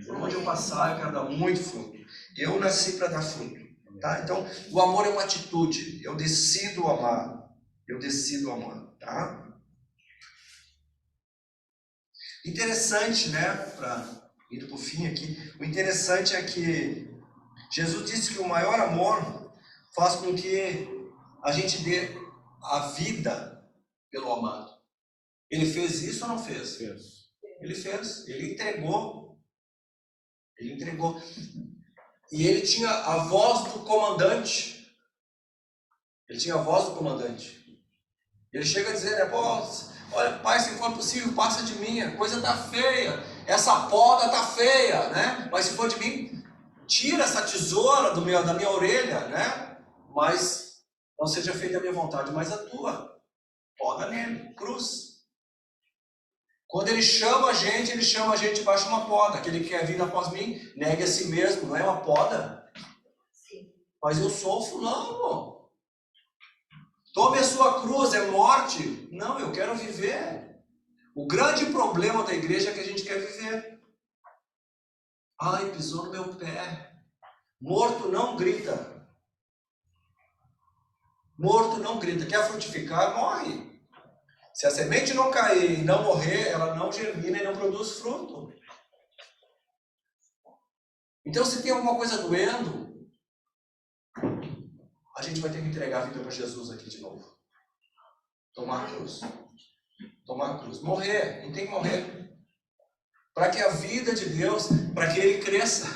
[SPEAKER 5] Por onde eu passar, eu quero dar muito fruto. Eu nasci para dar fruto, tá? Então, o amor é uma atitude. Eu decido amar, tá? Interessante, né? Para ir para o fim aqui, o interessante é que Jesus disse que o maior amor faz com que a gente dê a vida pelo amado. Ele fez isso ou não fez? Ele fez, ele entregou. E ele tinha a voz do comandante. Ele chega a dizer, né, olha, pai, se for possível, passa de mim, a coisa tá feia, essa poda tá feia, né? Mas se for de mim, tira essa tesoura da minha orelha, né? Mas não seja feita a minha vontade, mas a tua. Poda nele, cruz. Quando ele chama a gente debaixo de uma poda. Que ele quer vir após mim, negue a si mesmo, não é uma poda?
[SPEAKER 4] Sim.
[SPEAKER 5] Mas eu sofro, não. Tome a sua cruz, é morte. Não, eu quero viver. O grande problema da igreja é que a gente quer viver. Ai, pisou no meu pé. Morto não grita. Morto não grita. Quer frutificar, morre. Se a semente não cair e não morrer, ela não germina e não produz fruto. Então, se tem alguma coisa doendo, a gente vai ter que entregar a vida para Jesus aqui de novo. Tomar a cruz. Tomar a cruz. Morrer. A gente tem que morrer. Para que a vida de Deus, para que Ele cresça.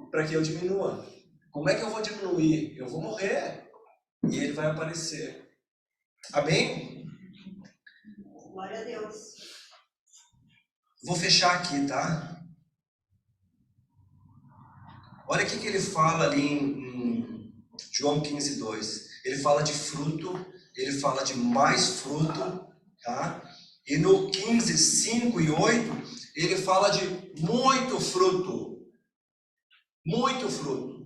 [SPEAKER 5] Para que eu diminua. Como é que eu vou diminuir? Eu vou morrer. E Ele vai aparecer. Amém?
[SPEAKER 4] Glória a Deus.
[SPEAKER 5] Vou fechar aqui, tá? Olha o que ele fala ali em João 15:2. Ele fala de fruto, ele fala de mais fruto, tá? E no 15:5 e 8, ele fala de muito fruto. Muito fruto.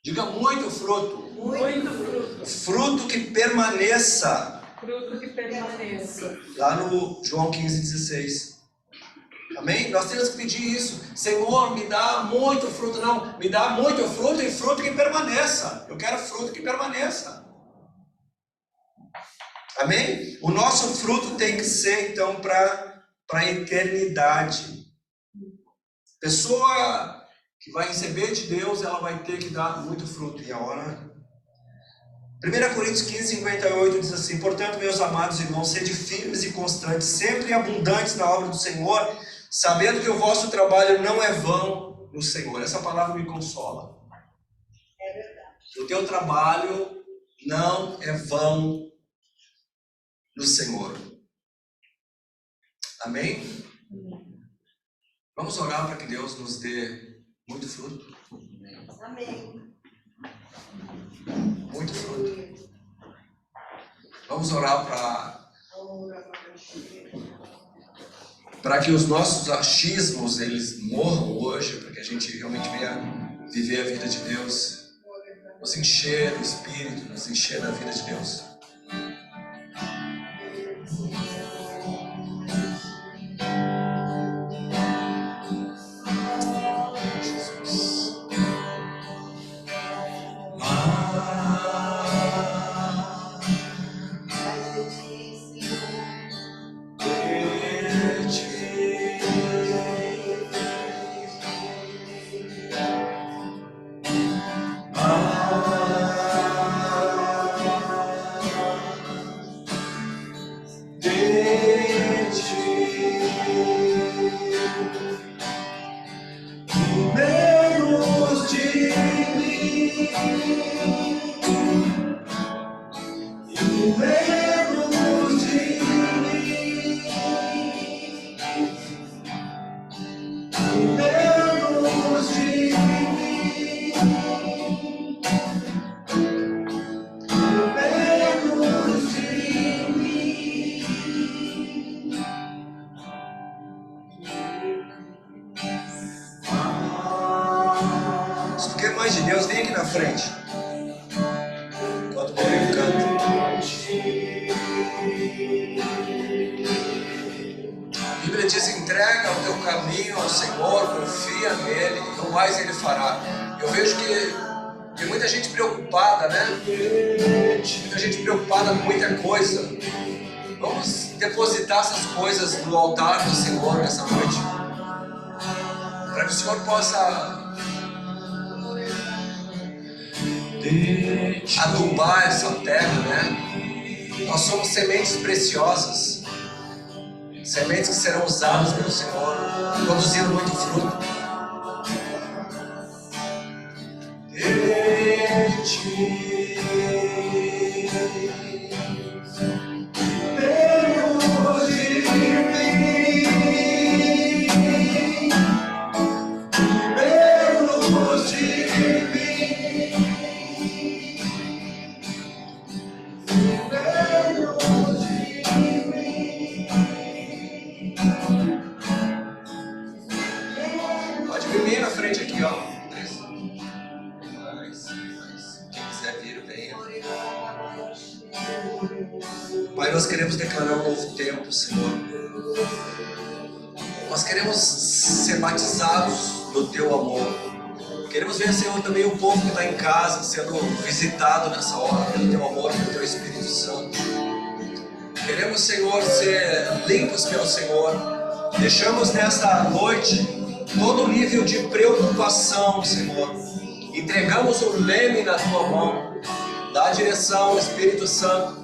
[SPEAKER 5] Diga muito fruto.
[SPEAKER 6] Muito fruto.
[SPEAKER 5] Fruto que permaneça.
[SPEAKER 6] Fruto que permaneça.
[SPEAKER 5] Lá no João 15:16. Amém? Nós temos que pedir isso. Senhor, me dá muito fruto. Não, me dá muito fruto e fruto que permaneça. Eu quero fruto que permaneça. Amém? O nosso fruto tem que ser, então, para a eternidade. Pessoa que vai receber de Deus, ela vai ter que dar muito fruto. E a hora... 1 Coríntios 15:58 diz assim: portanto, meus amados irmãos, sede firmes e constantes, sempre abundantes na obra do Senhor, sabendo que o vosso trabalho não é vão no Senhor. Essa palavra me consola.
[SPEAKER 4] É verdade.
[SPEAKER 5] O teu trabalho não é vão no Senhor. Amém? Vamos orar para que Deus nos dê muito fruto.
[SPEAKER 4] Amém.
[SPEAKER 5] Muito fruto. Vamos orar para que os nossos achismos eles morram hoje, para que a gente realmente venha viver a vida de Deus, nos encher do Espírito, nos encher da vida de Deus. Se tu quer mais de Deus, vem aqui na frente. Enquanto o Paulinho canta. A Bíblia diz: entrega o teu caminho ao Senhor, confia nele, e o mais ele fará. Eu vejo que tem muita gente preocupada, né? Muita gente preocupada com muita coisa. Vamos depositar essas coisas no altar do Senhor nessa noite, para que o Senhor possa adubar essa terra, né? Nós somos sementes preciosas, sementes que serão usadas pelo Senhor, produzindo muito fruto. Firminho na frente aqui, ó. Quem quiser vir, venha. Pai, nós queremos declarar um novo tempo, Senhor. Nós queremos ser batizados no Teu amor. Queremos ver, Senhor, também o povo que está em casa sendo visitado nessa hora pelo Teu amor e pelo Teu Espírito Santo. Queremos, Senhor, ser limpos pelo Senhor. Deixamos nesta noite todo o nível de preocupação, Senhor. Entregamos o leme na Tua mão. Dá a direção, Espírito Santo.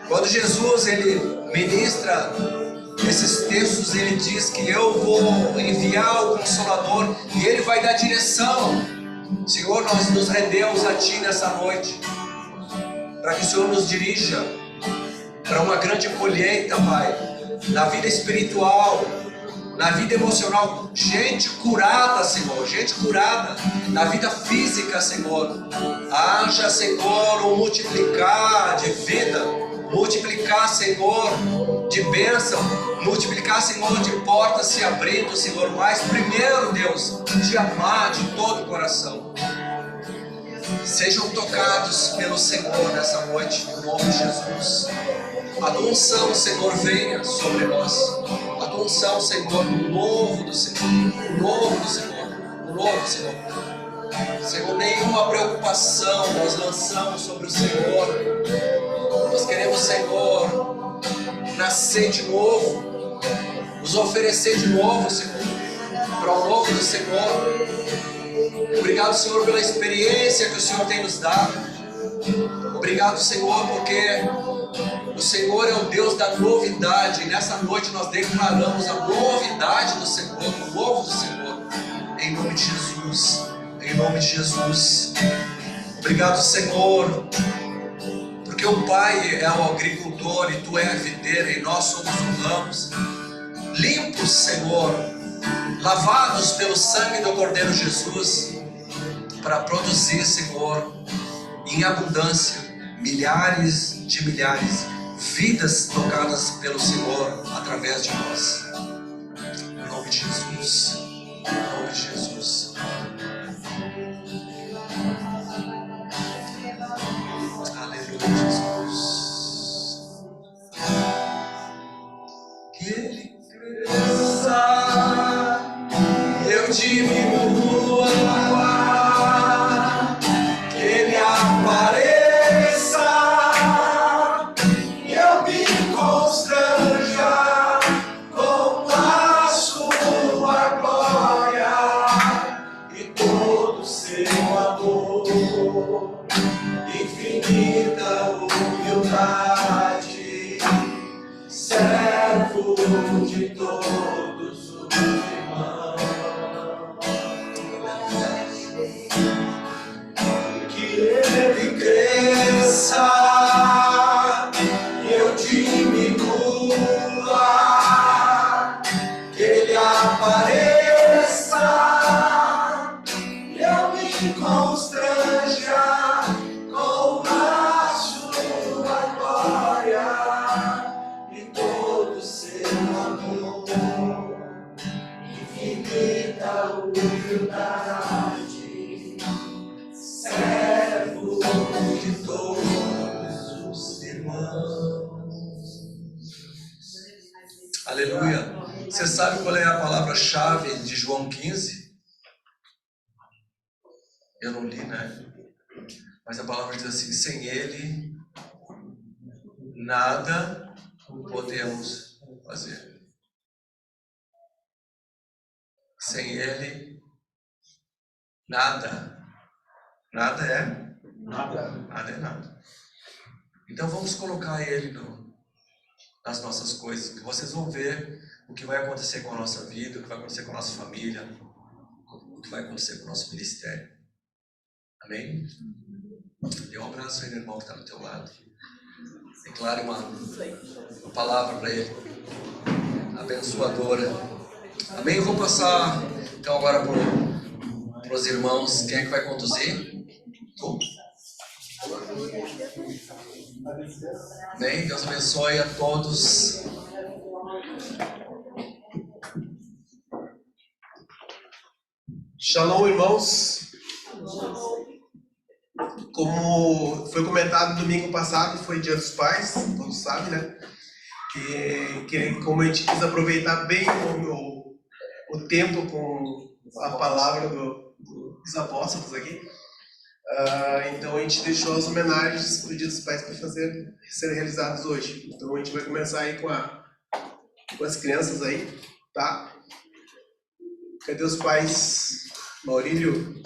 [SPEAKER 5] Quando Jesus, Ele ministra esses textos, Ele diz que eu vou enviar o Consolador e Ele vai dar direção. Senhor, nós nos rendemos a Ti nessa noite, para que o Senhor nos dirija para uma grande colheita, Pai, na vida espiritual, na vida emocional, gente curada, Senhor, gente curada, na vida física, Senhor. Haja, Senhor, um multiplicar de vida, multiplicar, Senhor, de bênção, multiplicar, Senhor, de portas se abrindo, Senhor, mas primeiro, Deus, te amar de todo o coração. Sejam tocados pelo Senhor nessa noite, em nome de Jesus. A tua unção, Senhor, venha sobre nós. A tua unção, Senhor, no novo do Senhor, no novo do Senhor, no novo do Senhor. Senhor, nenhuma preocupação nós lançamos sobre o Senhor. Nós queremos, Senhor, nascer de novo, nos oferecer de novo, Senhor, para o novo do Senhor. Obrigado, Senhor, pela experiência que o Senhor tem nos dado. Obrigado, Senhor, porque o Senhor é o Deus da novidade. E nessa noite nós declaramos a novidade do Senhor, o novo do Senhor, em nome de Jesus, em nome de Jesus. Obrigado, Senhor, porque o Pai é o agricultor e Tu é a videira e nós somos os ramos. Limpos, Senhor, lavados pelo sangue do Cordeiro Jesus, para produzir, Senhor, em abundância, milhares de milhares, vidas tocadas pelo Senhor através de nós. Em nome de Jesus, em nome de Jesus. Aleluia, Jesus. Que Ele cresça, eu diminua, que Ele apareça, e eu me constranja com a sua glória e todo o seu amor, infinita humildade, servo de todos os irmãos. Que Ele cresça e eu diminua, que Ele apareça e eu me constranja com a sua glória e todo o seu amor, infinita humildade, servo de todos os irmãos. Aleluia. Você sabe qual é a palavra-chave de João 15? Eu não li, né? Mas a palavra diz assim: sem Ele, nada podemos fazer. Sem Ele, nada. Nada é? Nada. Nada é nada. Então vamos colocar Ele nas nossas coisas, que vocês vão ver o que vai acontecer com a nossa vida, o que vai acontecer com a nossa família, o que vai acontecer com o nosso ministério. Amém? Dê um abraço aí no irmão que está do teu lado. Declare uma palavra para ele, abençoadora. Amém? Eu vou passar então agora para os irmãos. Quem é que vai conduzir? Tu? Amém? Deus abençoe a todos.
[SPEAKER 7] Shalom, irmãos. Como foi comentado domingo passado, foi Dia dos Pais, todos sabem, né? Como a gente quis aproveitar bem o tempo com a palavra dos apóstolos aqui, então a gente deixou as homenagens do Dia dos Pais para serem realizadas hoje. Então a gente vai começar aí com as crianças aí, tá? Cadê os pais? Maurílio?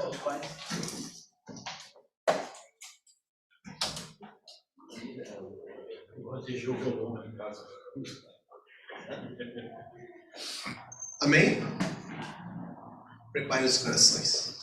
[SPEAKER 7] Amém? Prepare os corações.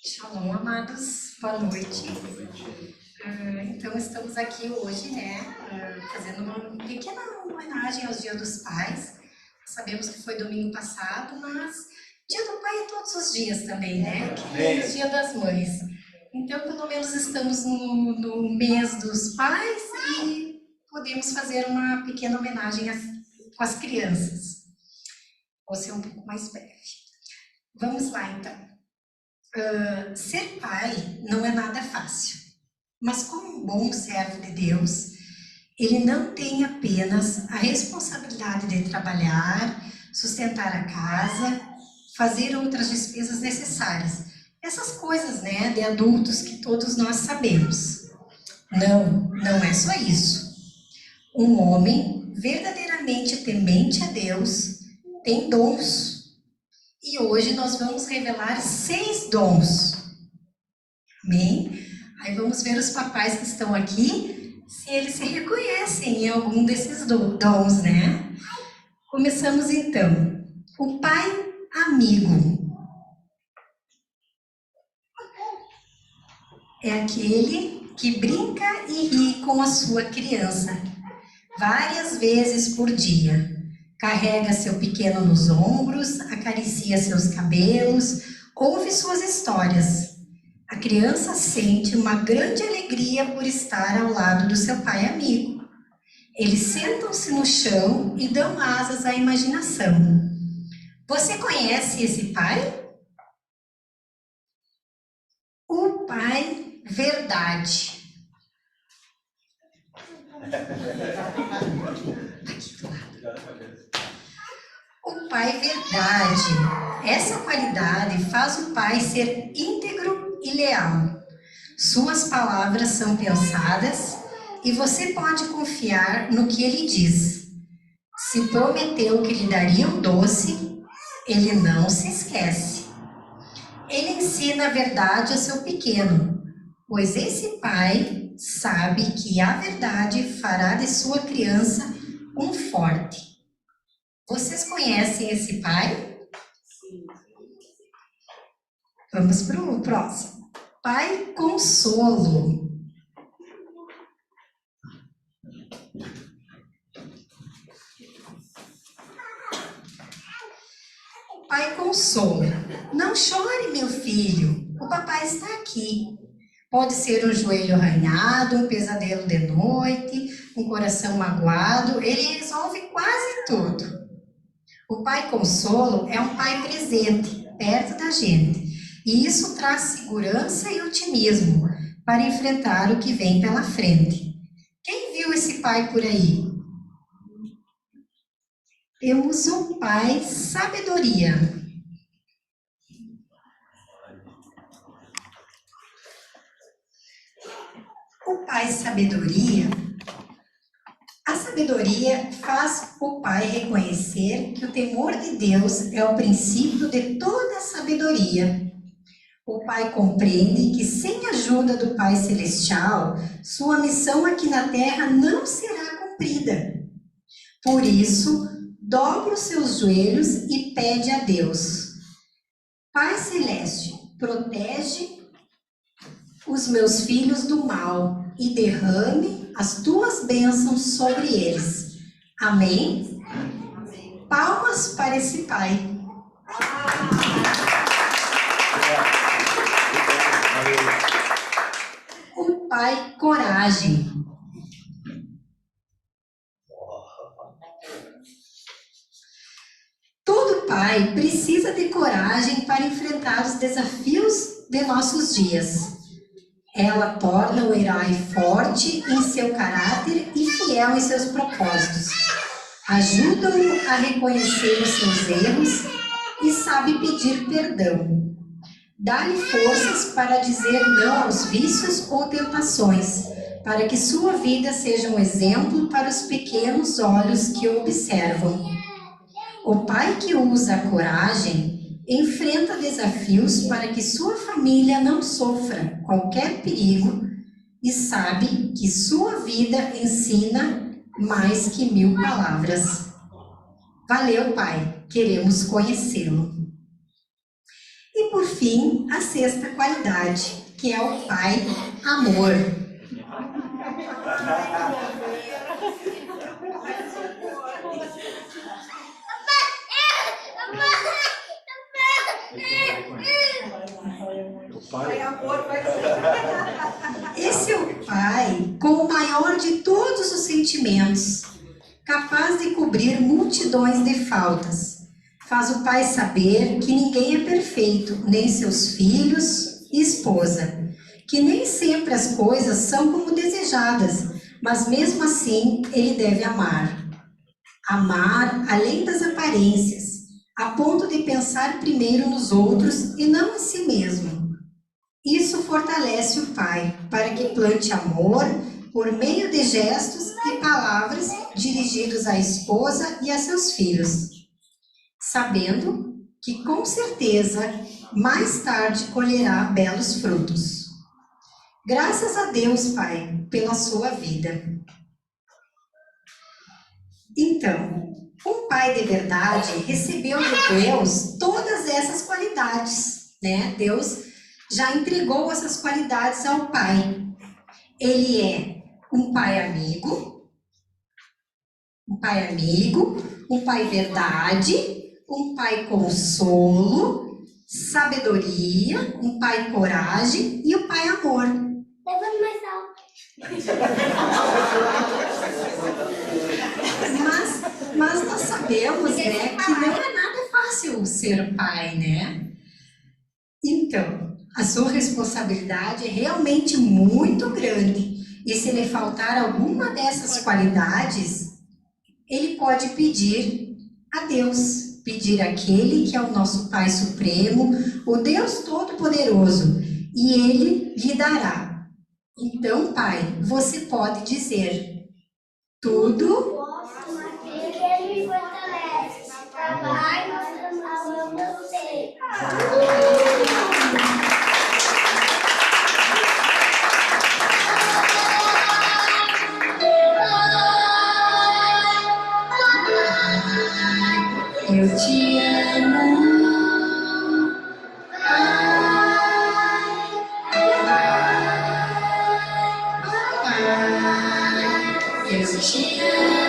[SPEAKER 8] Shalom, amados, boa noite. Então, estamos aqui hoje, né, fazendo uma pequena homenagem aos Dia dos Pais. Sabemos que foi domingo passado, mas Dia do Pai é todos os dias também, né? Que é o Dia das Mães. Então, pelo menos estamos no mês dos pais e podemos fazer uma pequena homenagem com as crianças. Vou ser um pouco mais breve. Vamos lá, então. Ser pai não é nada fácil, mas como um bom servo de Deus, ele não tem apenas a responsabilidade de trabalhar, sustentar a casa, fazer outras despesas necessárias. Essas coisas, né, de adultos que todos nós sabemos. Não é só isso. Um homem verdadeiramente temente a Deus tem dons. E hoje nós vamos revelar 6 dons. Amém? Aí vamos ver os papais que estão aqui, se eles se reconhecem em algum desses dons, né? Começamos então. O pai amigo. É aquele que brinca e ri com a sua criança várias vezes por dia. Carrega seu pequeno nos ombros, acaricia seus cabelos, ouve suas histórias. A criança sente uma grande alegria por estar ao lado do seu pai amigo. Eles sentam-se no chão e dão asas à imaginação. Você conhece esse pai? O pai verdade. O pai verdade. Essa qualidade faz o pai ser íntegro e leal. Suas palavras são pensadas e você pode confiar no que ele diz. Se prometeu que lhe daria um doce, ele não se esquece. Ele ensina a verdade ao seu pequeno, pois esse pai sabe que a verdade fará de sua criança um forte. Vocês conhecem esse pai? Sim. Vamos para o próximo. Pai consolo. Pai consolo. Não chore, meu filho. O papai está aqui. Pode ser um joelho arranhado, um pesadelo de noite, um coração magoado. Ele resolve quase tudo. O pai consolo é um pai presente, perto da gente. E isso traz segurança e otimismo para enfrentar o que vem pela frente. Quem viu esse pai por aí? Temos o pai sabedoria. O pai sabedoria. A sabedoria faz o pai reconhecer que o temor de Deus é o princípio de toda a sabedoria. O Pai compreende que sem a ajuda do Pai Celestial, sua missão aqui na Terra não será cumprida. Por isso, dobra os seus joelhos e pede a Deus: Pai Celeste, protege os meus filhos do mal e derrame as tuas bênçãos sobre eles. Amém? Palmas para esse Pai. O Pai Coragem. Todo pai precisa de coragem para enfrentar os desafios de nossos dias. Ela torna o herói forte em seu caráter e fiel em seus propósitos. Ajuda-o a reconhecer os seus erros e sabe pedir perdão. Dá-lhe forças para dizer não aos vícios ou tentações, para que sua vida seja um exemplo para os pequenos olhos que o observam. O pai que usa a coragem enfrenta desafios para que sua família não sofra qualquer perigo e sabe que sua vida ensina mais que 1000 palavras. Valeu, Pai, queremos conhecê-lo. E por fim, a 6ª qualidade, que é o Pai Amor. Esse é o Pai com o maior de todos os sentimentos, capaz de cobrir multidões de faltas. Faz o Pai saber que ninguém é perfeito, nem seus filhos e esposa, que nem sempre as coisas são como desejadas, mas mesmo assim Ele deve amar. Amar além das aparências, a ponto de pensar primeiro nos outros e não em si mesmo. Isso fortalece o pai para que plante amor por meio de gestos e palavras dirigidos à esposa e a seus filhos, sabendo que com certeza mais tarde colherá belos frutos. Graças a Deus, Pai, pela sua vida. Então, um pai de verdade recebeu de Deus todas essas qualidades, né? Deus já entregou essas qualidades ao pai. Ele é um pai amigo, um pai verdade, um pai consolo, sabedoria, um pai coragem e um pai amor.
[SPEAKER 9] Levando mais alto.
[SPEAKER 8] Mas nós sabemos, né, que não é nada fácil ser pai, né? Então, a sua responsabilidade é realmente muito grande. E se lhe faltar alguma dessas qualidades, ele pode pedir a Deus, pedir àquele que é o nosso Pai Supremo, o Deus Todo-Poderoso, e Ele lhe dará. Então, Pai, você pode dizer: tudo
[SPEAKER 9] Porque Ele me fortalece. Pai, nós amamos você.
[SPEAKER 8] Eu te amo. Eu te amo.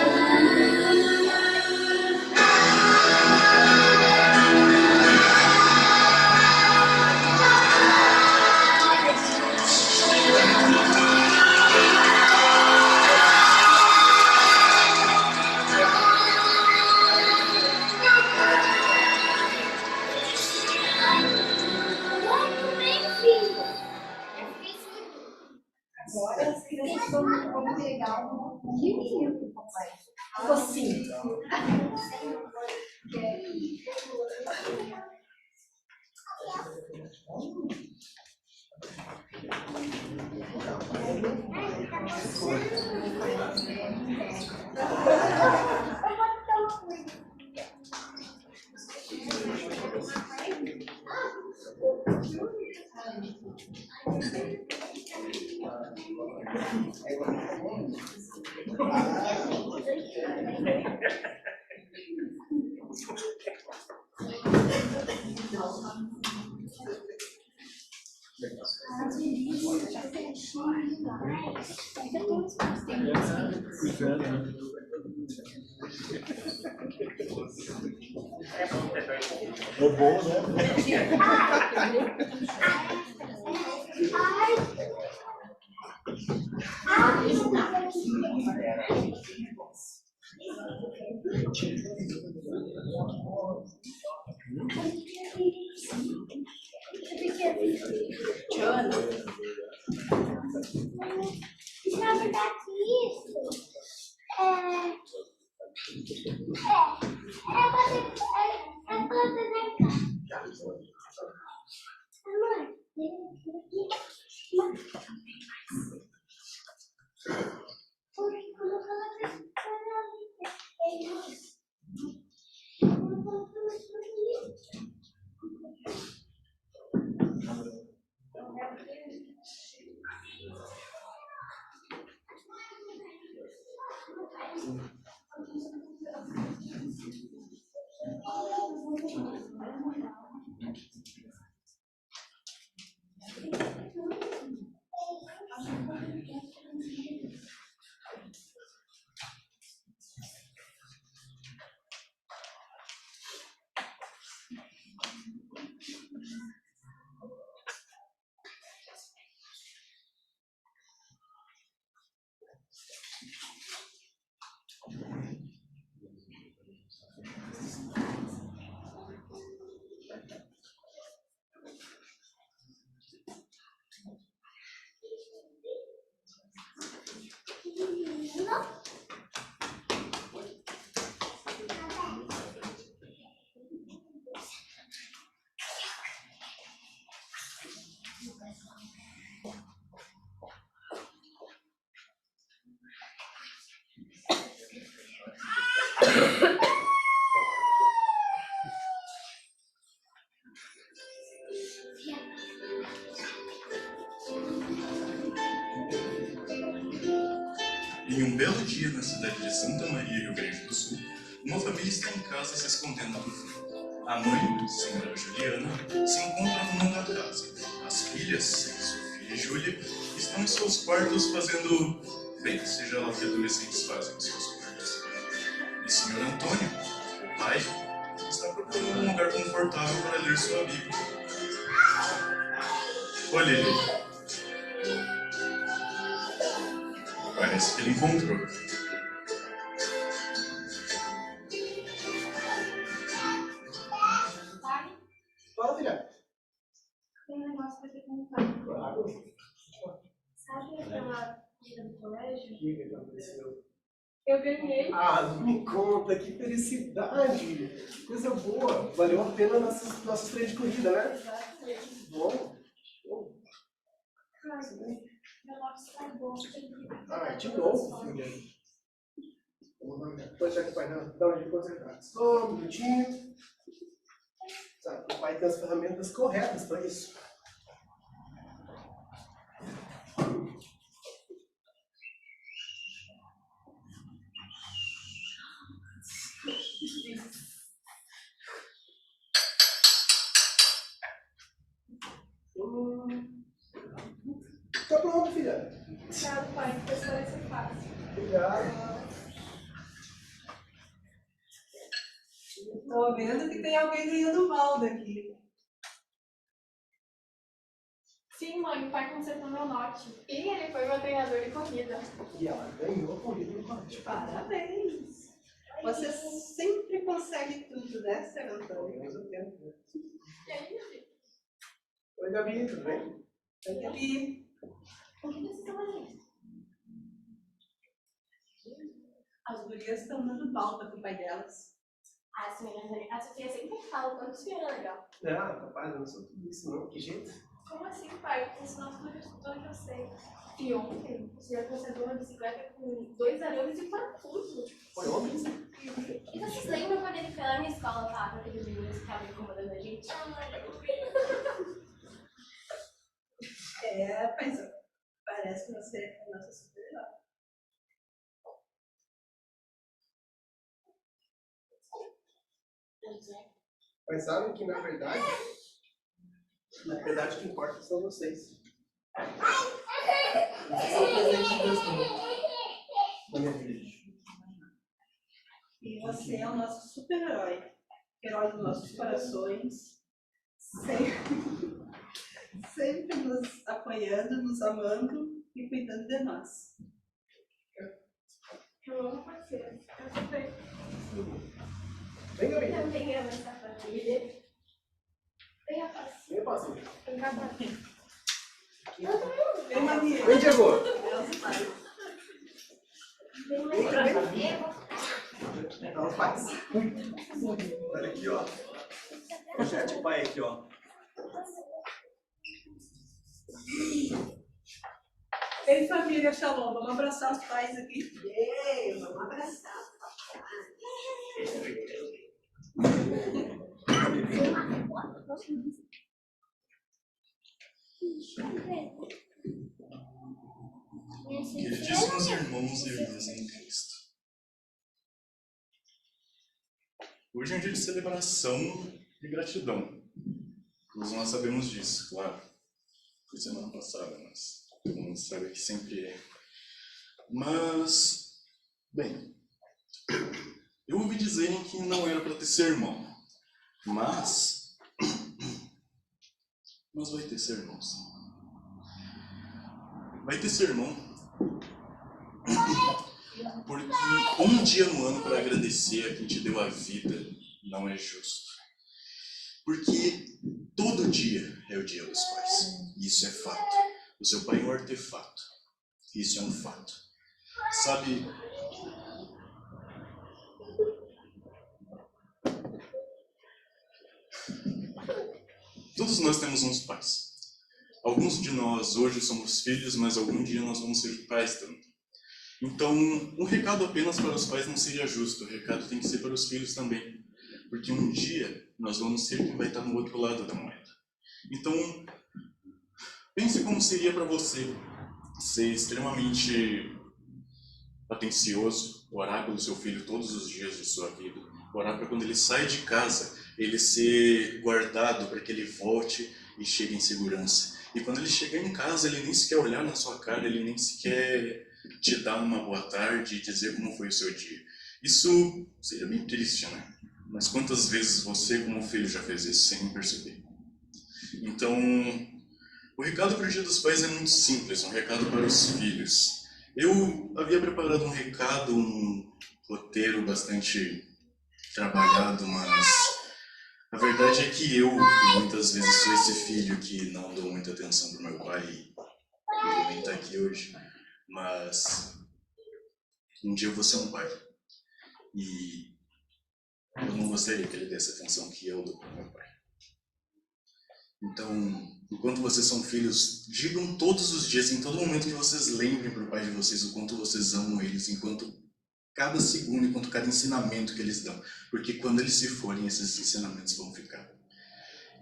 [SPEAKER 9] Muito bem, filho.
[SPEAKER 6] Agora as crianças vão pegar um livrinho do papai. Focinho.
[SPEAKER 1] É bom, né?
[SPEAKER 9] Na verdade, isso é planta da casa. Mãe, porque quando ela
[SPEAKER 10] Em um belo dia na cidade de Santa Maria, Rio Grande do Sul, uma família está em casa se escondendo do frio. A mãe, senhora Juliana, se encontra no mundo da casa. As filhas, Sofia e Júlia, estão em seus quartos fazendo... bem, seja lá o que adolescentes fazem em seus quartos. E senhor Antônio, o pai, está procurando um lugar confortável para ler sua Bíblia. Olha ele. Parece que ele encontrou.
[SPEAKER 7] Fala, filha.
[SPEAKER 6] Tem um negócio pra te contar.
[SPEAKER 7] Claro.
[SPEAKER 6] Sabe aquela vida do colégio?
[SPEAKER 7] O que aconteceu?
[SPEAKER 6] Eu ganhei.
[SPEAKER 7] Ah, me conta, que felicidade! Que coisa boa! Valeu a pena nosso treino de corrida, né?
[SPEAKER 6] Exatamente.
[SPEAKER 7] Bom.
[SPEAKER 6] Ai, meu lápis tá bom.
[SPEAKER 7] Ah, de novo, filha. Pode deixar que o pai dá uma de consertar. Só um minutinho. Sabe, o pai tem as ferramentas corretas para isso. Tá pronto, filha.
[SPEAKER 6] Obrigado, pai. Professor, isso é fácil.
[SPEAKER 7] Obrigado.
[SPEAKER 11] Tô vendo que tem alguém ganhando mal daqui.
[SPEAKER 6] Sim, mãe, o pai consertou meu note. E ele foi meu treinador de corrida.
[SPEAKER 7] E ela ganhou a corrida no colégio.
[SPEAKER 11] Parabéns! Você sempre consegue tudo, né, Sr. Antônio?
[SPEAKER 7] Ao mesmo tempo, né?
[SPEAKER 6] E aí, meu filho?
[SPEAKER 7] Oi, Gabi, tudo bem?
[SPEAKER 11] Oi, Gabi.
[SPEAKER 6] O que vocês estão fazendo?
[SPEAKER 11] As gurias estão dando pauta pro pai delas.
[SPEAKER 6] Ah, senhora, a Sofia sempre fala o quanto o senhor é legal.
[SPEAKER 7] Ah, rapaz, eu não sou tudo isso não. Que jeito?
[SPEAKER 6] Como assim, pai? Ensinou tudo que eu sei. E ontem, o senhor consertou uma bicicleta com 2 arames e parafuso.
[SPEAKER 7] Foi ontem?
[SPEAKER 6] E vocês lembram quando ele foi lá na minha escola falar com aqueles meninos que estavam incomodando a gente?
[SPEAKER 11] É, paizão. Parece que você é a nossa super-herói.
[SPEAKER 7] Mas sabem que, na verdade, o que importa são vocês. Vocês são presentes de Deus também, na minha vida.
[SPEAKER 11] E você é o nosso super-herói. Herói dos nossos corações. Sempre nos apoiando, nos amando e cuidando de nós.
[SPEAKER 6] Eu amo você. Eu também.
[SPEAKER 7] Vem, Gabi.
[SPEAKER 6] Também amo essa família. Vem, rapaz.
[SPEAKER 7] Vem, pastor.
[SPEAKER 6] Vem cá, pai.
[SPEAKER 11] Vem, Maria.
[SPEAKER 7] Vem, Diego.
[SPEAKER 6] Vem cá.
[SPEAKER 7] Então, faz. Olha aqui, ó. Projeto de pai aqui, ó.
[SPEAKER 11] Ei, família Shalom, vamos abraçar os pais aqui. Vamos abraçar.
[SPEAKER 10] Queridíssimos irmãos e irmãs em Cristo. Hoje é um dia de celebração e gratidão. Todos nós sabemos disso, claro. Foi semana passada, mas todo mundo sabe que sempre é. Mas, bem, eu ouvi dizerem que não era para ter sermão, mas vai ter sermão, sim. Vai ter sermão, porque um dia no ano para agradecer a quem te deu a vida não é justo. Porque todo dia é o dia dos pais, isso é fato. O seu pai é um artefato, isso é um fato. Sabe, todos nós temos uns pais. Alguns de nós hoje somos filhos, mas algum dia nós vamos ser pais também. Então, um recado apenas para os pais não seria justo, o recado tem que ser para os filhos também. Porque um dia nós vamos ser quem vai estar no outro lado da moeda. Então, pense como seria para você ser extremamente atencioso, orar pelo seu filho todos os dias de sua vida, orar para quando ele sai de casa, ele ser guardado para que ele volte e chegue em segurança. E quando ele chegar em casa, ele nem sequer olhar na sua cara, ele nem sequer te dar uma boa tarde e dizer como foi o seu dia. Isso seria bem triste, né? Mas quantas vezes você, como filho, já fez isso sem perceber? Então, o recado para o Dia dos Pais é muito simples, um recado para os filhos. Eu havia preparado um recado, um roteiro bastante trabalhado, mas a verdade é que eu muitas vezes sou esse filho que não dou muita atenção para o meu pai e ele nem está aqui hoje, mas um dia eu vou ser um pai e eu não gostaria que ele desse a atenção que eu dou para o meu pai. Então, enquanto vocês são filhos, digam todos os dias, em todo momento que vocês lembrem para o pai de vocês o quanto vocês amam eles, enquanto cada segundo, enquanto cada ensinamento que eles dão. Porque quando eles se forem, esses ensinamentos vão ficar.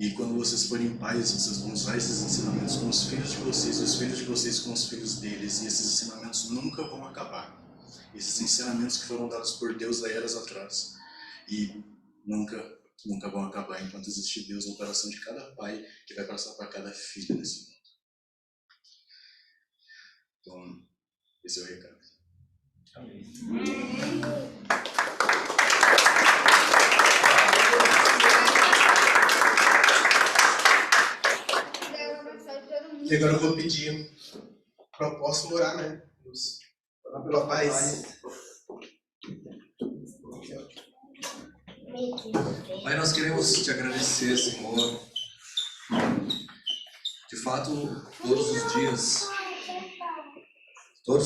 [SPEAKER 10] E quando vocês forem pais, vocês vão usar esses ensinamentos com os filhos de vocês, os filhos de vocês com os filhos deles, e esses ensinamentos nunca vão acabar. Esses ensinamentos que foram dados por Deus há eras atrás. E nunca vão acabar enquanto existir Deus no coração de cada pai que vai passar para cada filho nesse mundo. Então, esse é o recado. Amém.
[SPEAKER 7] E agora eu vou pedir para o apóstolo orar, né? Orar pela paz.
[SPEAKER 5] Pai, nós queremos te agradecer, Senhor. De fato, todos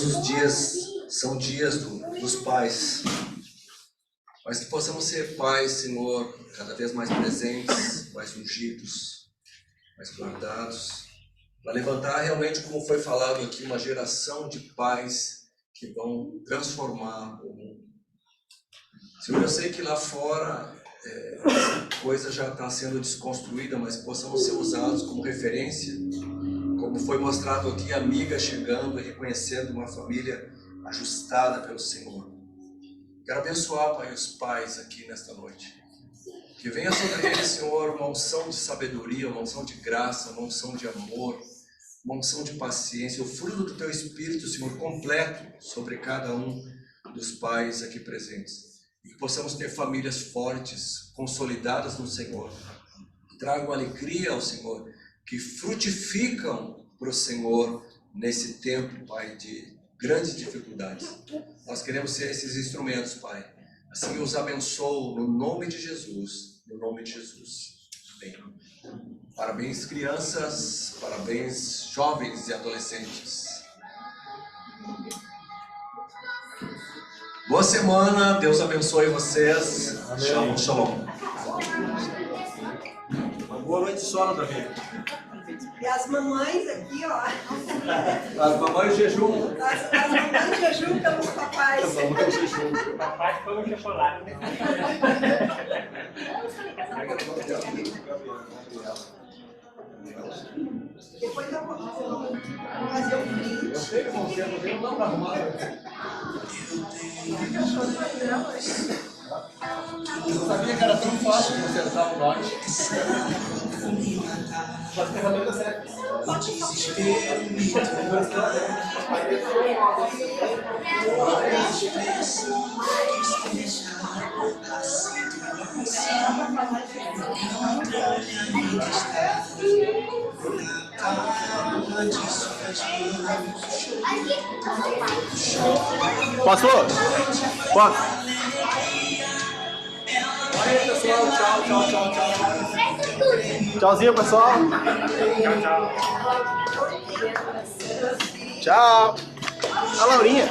[SPEAKER 5] os dias são dias dos pais. Mas que possamos ser pais, Senhor, cada vez mais presentes, mais ungidos, mais guardados, para levantar realmente, como foi falado aqui, uma geração de pais que vão transformar o mundo. Senhor, eu sei que lá fora essa coisa já está sendo desconstruída, mas que possamos ser usados como referência, como como foi mostrado aqui, amigas chegando e reconhecendo uma família ajustada pelo Senhor. Quero abençoar, Pai, os pais aqui nesta noite. Que venha sobre eles, Senhor, uma unção de sabedoria, uma unção de graça, uma unção de amor, uma unção de paciência, o fruto do Teu Espírito, Senhor, completo sobre cada um dos pais aqui presentes. E que possamos ter famílias fortes, consolidadas no Senhor, que tragam alegria ao Senhor, que frutificam para o Senhor nesse tempo, Pai, de grandes dificuldades. Nós queremos ser esses instrumentos, Pai. Assim eu os abençoo no nome de Jesus, no nome de Jesus. Amém. Parabéns, crianças, parabéns, jovens e adolescentes. Boa semana, Deus abençoe vocês. Shalom, shalom.
[SPEAKER 12] Uma boa noite de sono também.
[SPEAKER 11] E as mamães aqui, ó.
[SPEAKER 12] As mamães jejum.
[SPEAKER 11] As mamães jejum pelos papais.
[SPEAKER 12] As mamães jejum.
[SPEAKER 13] O papai come chocolate.
[SPEAKER 11] Depois eu vou fazer um print.
[SPEAKER 12] Eu sei que vão ser, não dá pra arrumar. Eu não sabia que era tão fácil consertar o norte. Mas a ferramenta certa.
[SPEAKER 14] Pastor? Pode.
[SPEAKER 12] Aí, pessoal, tchau.
[SPEAKER 14] Tchauzinho, pessoal. Tchau. A Laurinha.